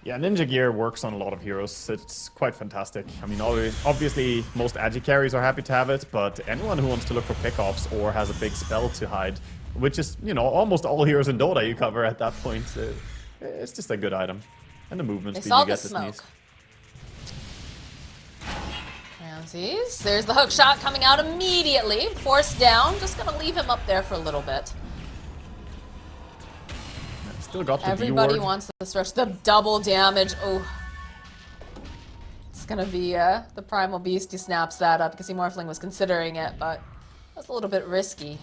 Yeah, Ninja Gear works on a lot of heroes. It's quite fantastic. I mean, obviously, most agi carries are happy to have it, but anyone who wants to look for pickoffs or has a big spell to hide, which is, you know, almost all heroes in Dota you cover at that point, it's just a good item. And the movement speed you get to sneeze. Ramses, there's the hook shot coming out immediately. Forced down. Just gonna leave him up there for a little bit. Still got the Everybody D-ward. wants this rush. The double damage. Oh. It's gonna be the Primal Beast who snaps that up because he Morphling was considering it, but that's a little bit risky.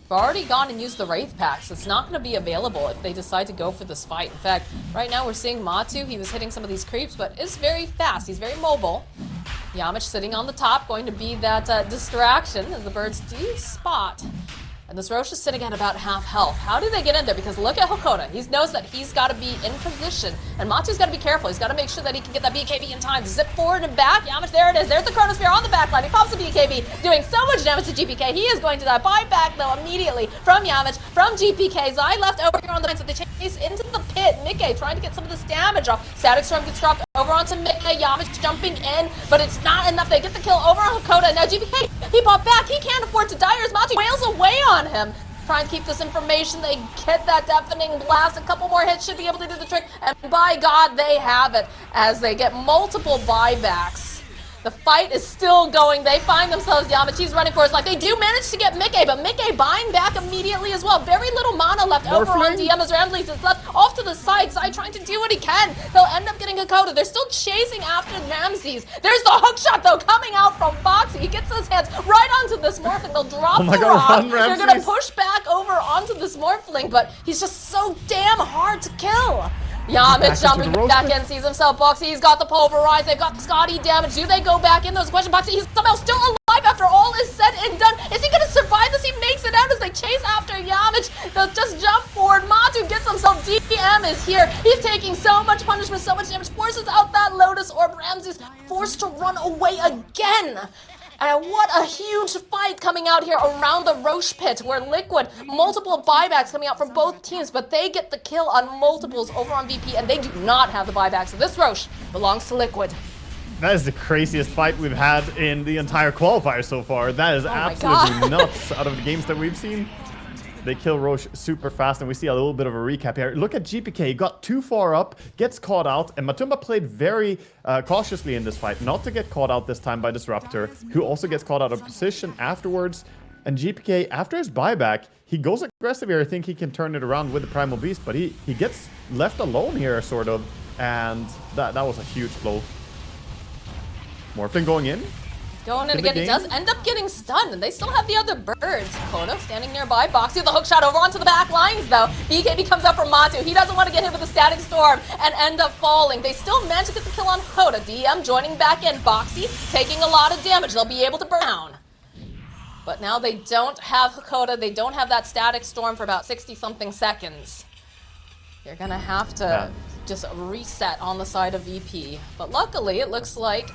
We've already gone and used the Wraith Pack, so it's not gonna be available if they decide to go for this fight. In fact, right now we're seeing Matu. He was hitting some of these creeps, but is very fast. He's very mobile. Yamich sitting on the top, going to be that distraction as the birds do spot. And this Roche is sitting at about half health. How do they get in there? Because look at Hakoda. He knows that he's got to be in position. And Matu's got to be careful. He's got to make sure that he can get that BKB in time. Zip forward and back. Yamich, there it is. There's the Chronosphere on the backline. He pops the BKB, doing so much damage to GPK. He is going to die. Buy back, though, immediately from Yamich, from GPK. Zai left over here on the line, so they chase into the pit. Mickey trying to get some of this damage off. Static Storm gets dropped over onto Mickey. Yamich jumping in, but it's not enough. They get the kill over on Hakoda. Now GPK, he popped back. He can't afford to die, or as Matu wails away on him. Trying to keep this information. They get that deafening blast. A couple more hits should be able to do the trick. And by God, they have it as they get multiple buybacks. The fight is still going. They find themselves Yamich. He's running for his life. They do manage to get Mickey, but Mickey buying back immediately as well. Very little mana left over on DM as Ramses is left off to the side trying to do what he can. He'll end up getting Hakoda. They're still chasing after Ramses. There's the hook shot though coming out from Foxy. He gets his hands right onto this Morphling. They'll drop the rock. They're gonna push back over onto this Morphling, but he's just so damn hard to kill. Yamich jumping back in, sees himself. Boxy, he's got the pulverize. They've got the Scotty damage. Do they go back in? There's a question. Boxy, he's somehow still alive after all is said and done. Is he going to survive this? He makes it out as they chase after Yamich. They'll just jump forward. Matu gets himself. DM is here. He's taking so much punishment, so much damage. Forces out that Lotus Orb. Ramses forced to run away again. And what a huge fight coming out here around the Roche pit where Liquid, multiple buybacks coming out from both teams, but they get the kill on multiples over on VP and they do not have the buyback. So this Roche belongs to Liquid. That is the craziest fight we've had in the entire qualifier so far. That is absolutely nuts out of the games that we've seen. They kill Roche super fast, and we see a little bit of a recap here. Look at GPK, he got too far up, gets caught out, and Matumba played very cautiously in this fight, not to get caught out this time by Disruptor, who also gets caught out of position afterwards. And GPK, after his buyback, he goes aggressive here. I think he can turn it around with the Primal Beast, but he gets left alone here, sort of, and that was a huge blow. Morphling going in. Going in again, he does end up getting stunned, and they still have the other birds. Koda standing nearby, Boxy with the hook shot over onto the back lines, though. BKB comes up from Matu. He doesn't want to get hit with a Static Storm and end up falling. They still manage to get the kill on Koda. DM joining back in. Boxy taking a lot of damage. They'll be able to burn down. But now they don't have Koda. They don't have that Static Storm for about 60-something seconds. You're going to have to just reset on the side of VP. But luckily, it looks like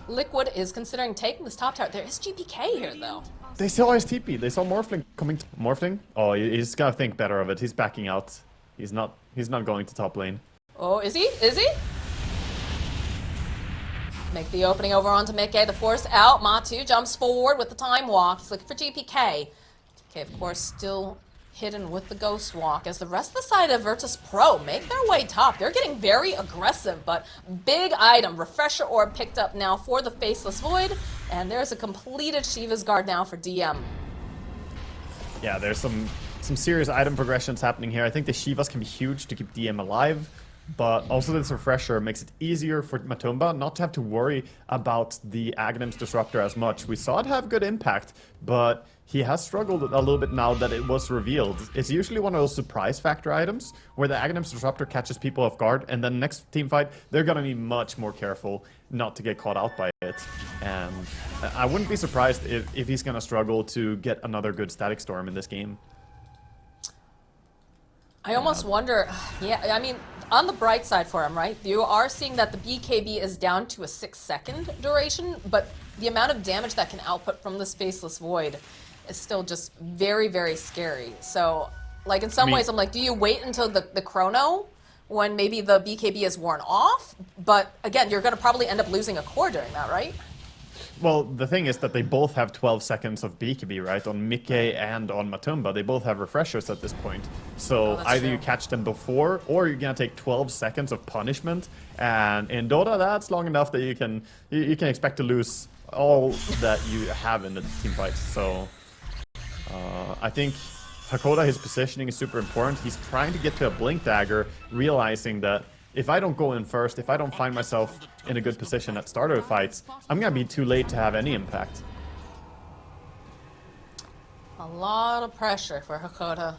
Liquid is considering taking this top tower. There is GPK here, though. They saw his TP. They saw Morphling coming. Morphling? Oh, he's gonna think better of it. He's backing out. He's not going to top lane. Oh, is he? Is he? Make the opening over onto Mickey. The force out. Matu jumps forward with the time walk. He's looking for GPK. GPK, of course, still hidden with the Ghost Walk as the rest of the side of Virtus.pro make their way top. They're getting very aggressive, but big item. Refresher Orb picked up now for the Faceless Void, and there's a completed Shiva's Guard now for DM. Yeah, there's some serious item progressions happening here. I think the Shivas can be huge to keep DM alive, but also this Refresher makes it easier for Matumba not to have to worry about the Aghanim's Disruptor as much. We saw it have good impact, but he has struggled a little bit now that it was revealed. It's usually one of those surprise factor items where the Aghanim's Disruptor catches people off guard, and then next team fight, they're gonna be much more careful not to get caught out by it. And I wouldn't be surprised if he's gonna struggle to get another good Static Storm in this game. I almost wonder, I mean, on the bright side for him, right? You are seeing that the BKB is down to a 6-second duration, but the amount of damage that can output from this Faceless Void is still just very, very scary. So, like, in some ways, I'm like, do you wait until the chrono when maybe the BKB is worn off? But again, you're going to probably end up losing a core during that, right? Well, the thing is that they both have 12 seconds of BKB, right? On Mickey and on Matumba, they both have refreshers at this point. So either you catch them before, or you're gonna take 12 seconds of punishment. And in Dota, that's long enough that you can expect to lose all that you have in the team fight. So I think Hakoda, his positioning is super important. He's trying to get to a Blink Dagger, realizing that if I don't go in first, if I don't find myself in a good position at start of the fights, I'm gonna be too late to have any impact. A lot of pressure for Hakoda.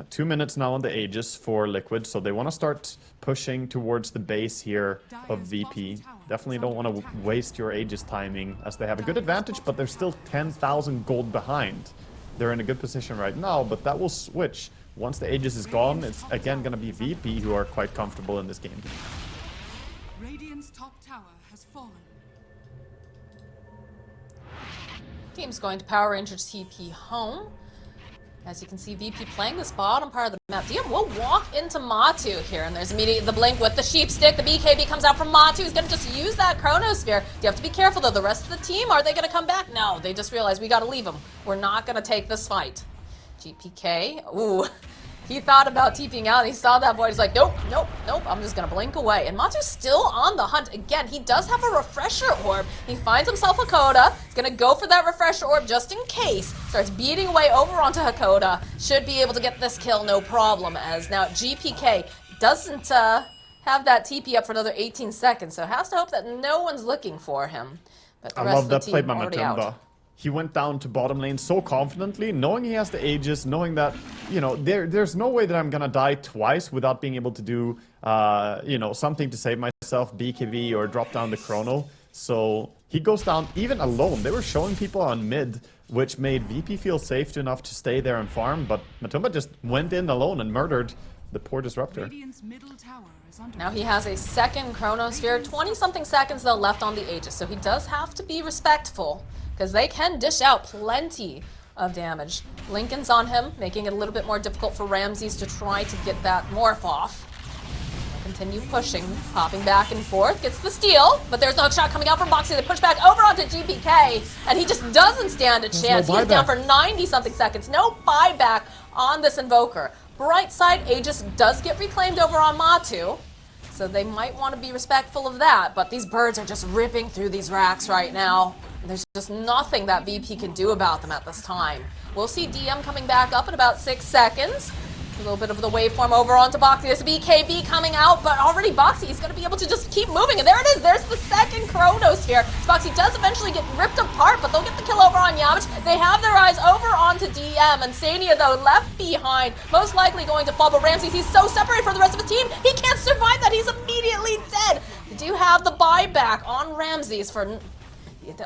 2 minutes now on the Aegis for Liquid, so they want to start pushing towards the base here of VP. Definitely don't want to waste your Aegis timing, as they have a good advantage, but they're still 10,000 gold behind. They're in a good position right now, but that will switch. Once the Aegis is gone, it's again going to be VP who are quite comfortable in this game. Radiant's top tower has fallen. Team's going to Power Rangers TP home. As you can see, VP playing this bottom part of the map. DM will walk into Matu here, and there's immediately the blink with the sheep stick. The BKB comes out from Matu. He's going to just use that Chronosphere. You have to be careful, though. The rest of the team, are they going to come back? No, they just realized we got to leave them. We're not going to take this fight. GPK, ooh, He thought about TPing out. He saw that void. He's like, nope, nope, nope. I'm just gonna blink away. And Matu's still on the hunt. Again, he does have a refresher orb. He finds himself a Coda. He's gonna go for that refresher orb just in case. Starts beating away over onto Hakoda. Should be able to get this kill, no problem. As now GPK doesn't have that TP up for another 18 seconds, so has to hope that no one's looking for him. But the I rest love of the that play team by already Matumba. out. He went down to bottom lane so confidently, knowing he has the Aegis, knowing that, you know, there's no way that I'm gonna die twice without being able to do, you know, something to save myself, BKB or drop down the chrono. So he goes down even alone. They were showing people on mid, which made VP feel safe enough to stay there and farm, but Matumba just went in alone and murdered the poor Disruptor. Radiant's middle tower is under Now he has a second Chronosphere, 20-something seconds though left on the Aegis, so he does have to be respectful, because they can dish out plenty of damage. Lincoln's on him, making it a little bit more difficult for Ramses to try to get that morph off. Continue pushing, popping back and forth, gets the steal, but there's no shot coming out from Boxy. They push back over onto GPK, and he just doesn't stand a chance. no He's down buyback. for 90-something seconds. No buyback on this Invoker. Bright side, Aegis does get reclaimed over on Matu, so they might want to be respectful of that, but these birds are just ripping through these racks right now. There's just nothing that VP can do about them at this time. We'll see DM coming back up in about 6 seconds. A little bit of the waveform over onto Boxy. There's a BKB coming out, but already Boxy is going to be able to just keep moving. And there it is. There's the second Chronos here. Boxy does eventually get ripped apart, but they'll get the kill over on Yamich. They have their eyes over onto DM. And Sania, though, left behind. Most likely going to fall, but Ramses, he's so separated from the rest of his team. He can't survive that. He's immediately dead. They do have the buyback on Ramses for...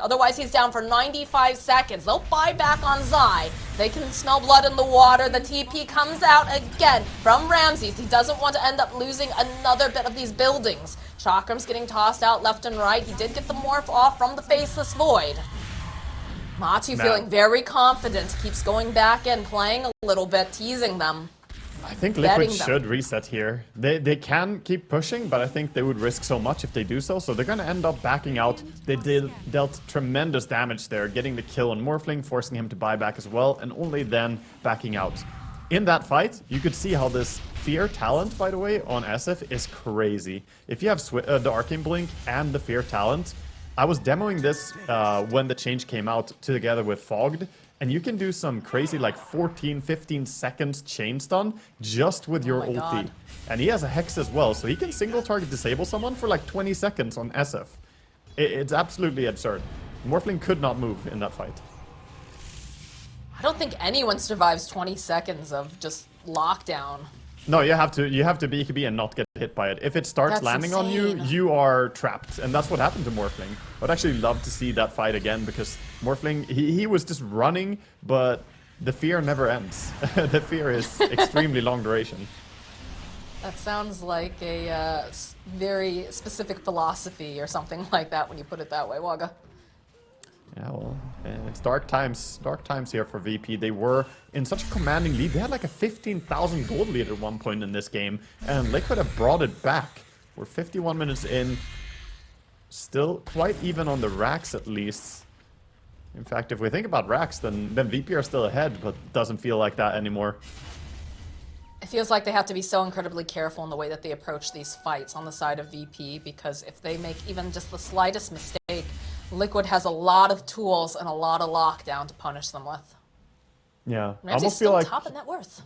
Otherwise, he's down for 95 seconds. They'll buy back on Zai. They can smell blood in the water. The TP comes out again from Ramses. He doesn't want to end up losing another bit of these buildings. Chakram's getting tossed out left and right. He did get the morph off from the Faceless Void. Matu feeling very confident. Keeps going back in, playing a little bit, teasing them. I think Betting Liquid them. should reset here. They can keep pushing, but I think they would risk so much if they do so. So they're going to end up backing out. They dealt tremendous damage there, getting the kill on Morphling, forcing him to buy back as well, and only then backing out. In that fight, you could see how this Fear talent, by the way, on SF is crazy. If you have the Arcane Blink and the Fear talent, I was demoing this when the change came out together with Fogged, and you can do some crazy like 14, 15 seconds chain stun just with your my ulti. God. And he has a Hex as well, so he can single target disable someone for like 20 seconds on SF. It's absolutely absurd. Morphling could not move in that fight. I don't think anyone survives 20 seconds of just lockdown. No, you have to BKB and not get hit by it. If it starts That's landing on you, insane. you are trapped. And that's what happened to Morphling. I'd actually love to see that fight again because Morphling, he was just running, but the fear never ends. The fear is extremely long duration. That sounds like a very specific philosophy or something like that when you put it that way, Wagga. Yeah, well, it's dark times here for VP. They were in such a commanding lead. They had like a 15,000 gold lead at one point in this game, and Liquid have brought it back. We're 51 minutes in, still quite even on the racks at least. In fact, if we think about racks, then VP are still ahead, but doesn't feel like that anymore. It feels like they have to be so incredibly careful in the way that they approach these fights on the side of VP, because if they make even just the slightest mistake, Liquid has a lot of tools and a lot of lockdown to punish them with. Yeah, I Ramsey's almost still feel like top in net worth.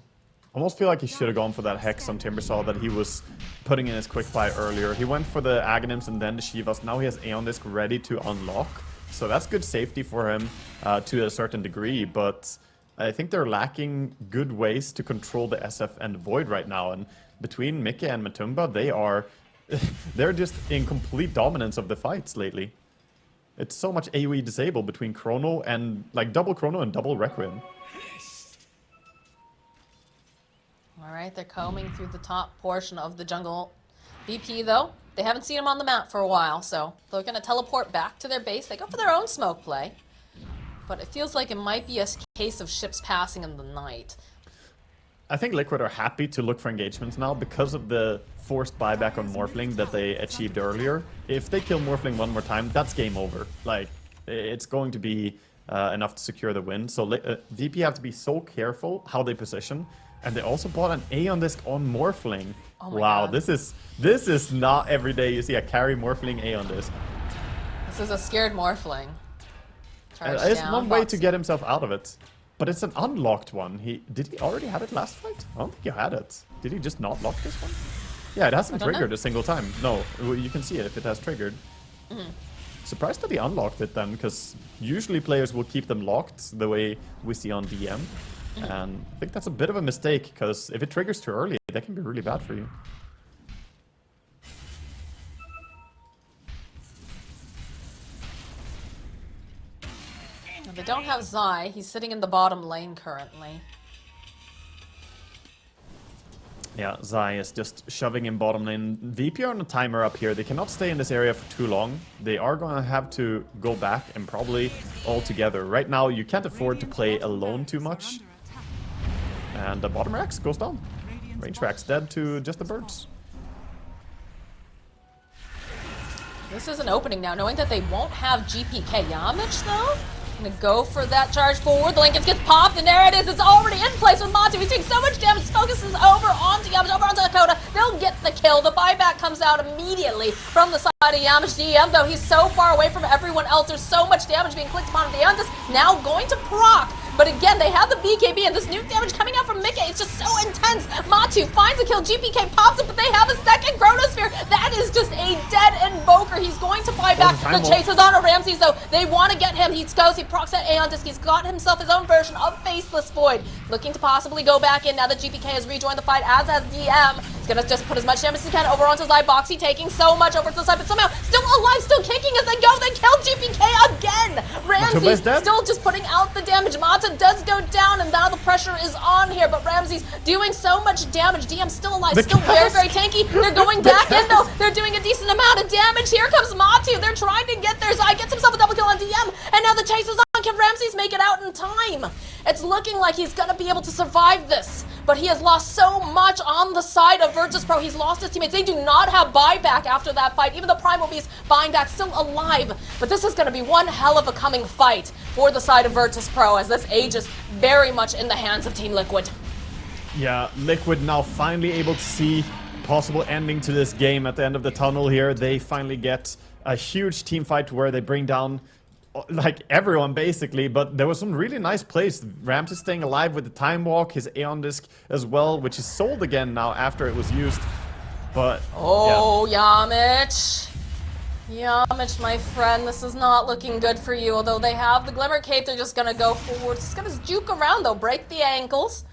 almost feel like he should have gone for that Hex on Timbersaw that he was putting in his quick buy earlier. He went for the Aghanims and then the Shivas. Now he has Aeon Disc ready to unlock. So that's good safety for him to a certain degree, but I think they're lacking good ways to control the SF and Void right now. And between Mickey and Matumba, they're just in complete dominance of the fights lately. It's so much AoE disable between Chrono and like double Chrono and double Requiem. All right, they're combing through the top portion of the jungle. VP, though, they haven't seen him on the map for a while, so they're going to teleport back to their base. They go for their own smoke play, but it feels like it might be a case of ships passing in the night. I think Liquid are happy to look for engagements now because of the forced buyback on Morphling that they achieved earlier. If they kill Morphling one more time, that's game over. Like, it's going to be enough to secure the win. So VP have to be so careful how they position. And they also bought an Aeon Disc on Morphling. Oh my wow, God. this is not every day you see a carry Morphling Aeon Disc. This is a scared Morphling. It's one way to get himself out of it. But it's an unlocked one. Did he already have it last fight? I don't think he had it. Did he just not lock this one? Yeah, it hasn't triggered a single time. No, you can see it if it has triggered. Surprised that he unlocked it then, because usually players will keep them locked the way we see on DM. And I think that's a bit of a mistake, because if it triggers too early, that can be really bad for you. They don't have Zai. He's sitting in the bottom lane currently. Yeah, Zai is just shoving in bottom lane. VP are on a timer up here. They cannot stay in this area for too long. They are going to have to go back and probably all together. Right now, you can't afford to play alone too much. And the bottom Rax goes down. Range Rax dead to just the birds. This is an opening now, knowing that they won't have GPK Yamich though. Gonna go for that charge forward. The Lincoln gets popped, and there it is. It's already in place with Mo2. He's doing so much damage. Focuses over onto Yamich, over onto Dakota. They'll get the kill. The buyback comes out immediately from the side of Yamich. DM, though, he's so far away from everyone else. There's so much damage being clicked upon him. Deontis now going to proc. But again, they have the BKB, and this nuke damage coming out from Mickey. It's just so intense. Mo2 finds a kill. GPK pops it, but they have a second Chronosphere. That is just a dead Invoker. He's going to buy back. The chase is on a Ramses, though. They want to get him. He goes, he procs that Aeon Disc. He's got himself his own version of Faceless Void. Looking to possibly go back in now that GPK has rejoined the fight, as has DM. He's going to just put as much damage as he can over onto Zai. Boxy taking so much over to the side, but somehow still alive, still kicking as they go. They kill GPK again. Ramses still just putting out the damage. Mata does go down, and now the pressure is on here, but Ramses doing so much damage. DM still alive, still very, very tanky. They're going back in, though. They're doing a decent amount of damage. Here comes Mo2. They're trying to get there. Zai gets himself a double kill on DM, and now the chase is on. Can Ramses make it out in time? It's looking like he's going to be able to survive this, but he has lost so much on the side of Virtus.pro. He's lost his teammates. They do not have buyback after that fight. Even the Primal Beast buying back, still alive. But this is going to be one hell of a coming fight for the side of Virtus.pro, as this age is very much in the hands of Team Liquid. Yeah, Liquid now finally able to see possible ending to this game at the end of the tunnel here. They finally get a huge team fight where they bring down like everyone basically, but there was some really nice plays. Ramses staying alive with the time walk, his Aeon Disc as well, which is sold again now after it was used. But yeah. Yamich, my friend, this is not looking good for you. Although they have the Glimmer Cape, they're just gonna go forward. Just gonna juke around though, break the ankles,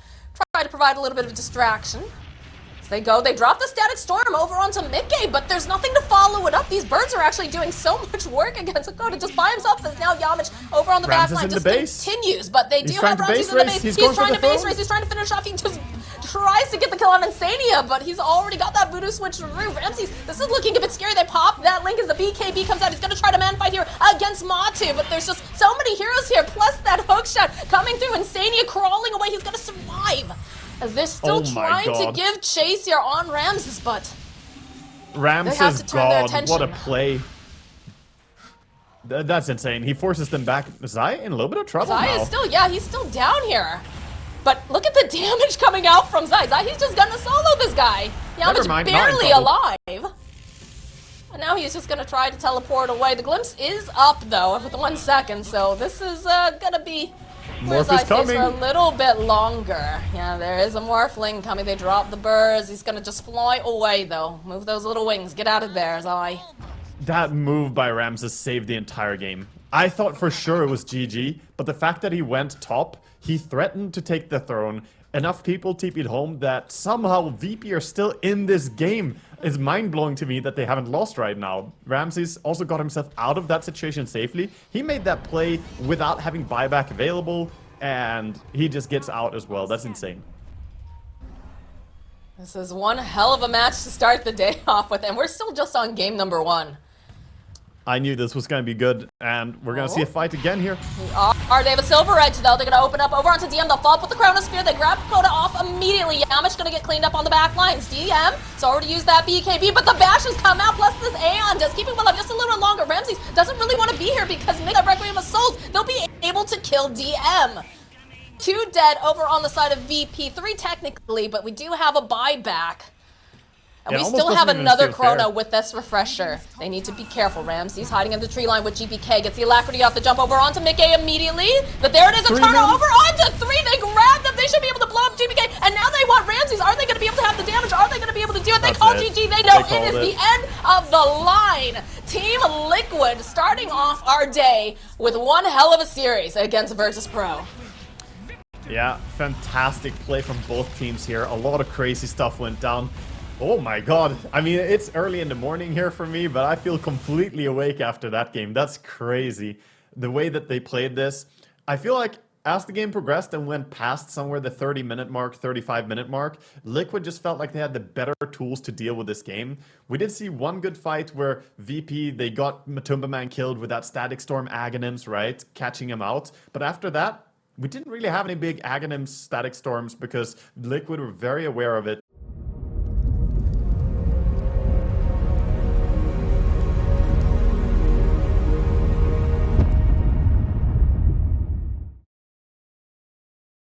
try to provide a little bit of distraction. They go, they drop the Static Storm over onto Mickey, but there's nothing to follow it up. These birds are actually doing so much work against Dakota just by himself. As now Yamich over on the back line just continues, but they do have Ramses in the base. He's trying to base race, he's trying to finish off. He just tries to get the kill on Insania, but he's already got that voodoo switch through. Ramses, this is looking a bit scary. They pop that link as the BKB comes out. He's going to try to man fight here against Mo2, but there's just so many heroes here, plus that hook shot coming through. Insania crawling away. He's going to survive. As they're still trying to give chase here on Ramses, but Ramses, God, what a play. That's insane. He forces them back. Zai in a little bit of trouble now. Zai is still, yeah, he's still down here. But look at the damage coming out from Zai. He's just gonna solo this guy. Yamich barely alive. And now he's just gonna try to teleport away. The glimpse is up though with 1 second, so this is gonna be Morph is coming for a little bit longer. Yeah, there is a Morphling coming. They drop the birds. He's gonna just fly away though. Move those little wings. Get out of there, Zai. That move by Ramses saved the entire game. I thought for sure it was GG, but the fact that he went top, he threatened to take the throne. Enough people TP'd home that somehow VP are still in this game. It's mind-blowing to me that they haven't lost right now. Ramses also got himself out of that situation safely. He made that play without having buyback available, and he just gets out as well. That's insane. This is one hell of a match to start the day off with, and we're still just on game number 1. I knew this was going to be good, and we're going to see a fight again here. They have a Silver Edge, though. They're going to open up over onto DM. They'll fall up with the Chronosphere. They grab Dakota off immediately. Yamish gonna get cleaned up on the back lines. DM has already used that BKB, but the bash has come out, plus this Aeon does keep him alive just a little bit longer. Ramses doesn't really want to be here because Mega Requiem of Souls, they'll be able to kill DM. 2 dead over on the side of VP, 3 technically, but we do have a buyback. And we still have another Chrono with this refresher. They need to be careful. Ramses hiding in the tree line with GPK. Gets the Alacrity off the jump over onto Mickey immediately. But there it is, a Chrono over onto 3. They grab them. They should be able to blow up GPK. And now they want Ramses. Are they going to be able to have the damage? Are they going to be able to do it? They call GG. They know it is the end of the line. Team Liquid starting off our day with one hell of a series against Virtus.pro. Yeah, fantastic play from both teams here. A lot of crazy stuff went down. Oh my god. I mean, it's early in the morning here for me, but I feel completely awake after that game. That's crazy. The way that they played this. I feel like as the game progressed and went past somewhere the 30-minute mark, 35-minute mark, Liquid just felt like they had the better tools to deal with this game. We did see one good fight where VP, they got Matumba Man killed with that Static Storm Aghanims, right? Catching him out. But after that, we didn't really have any big Aghanim Static Storms because Liquid were very aware of it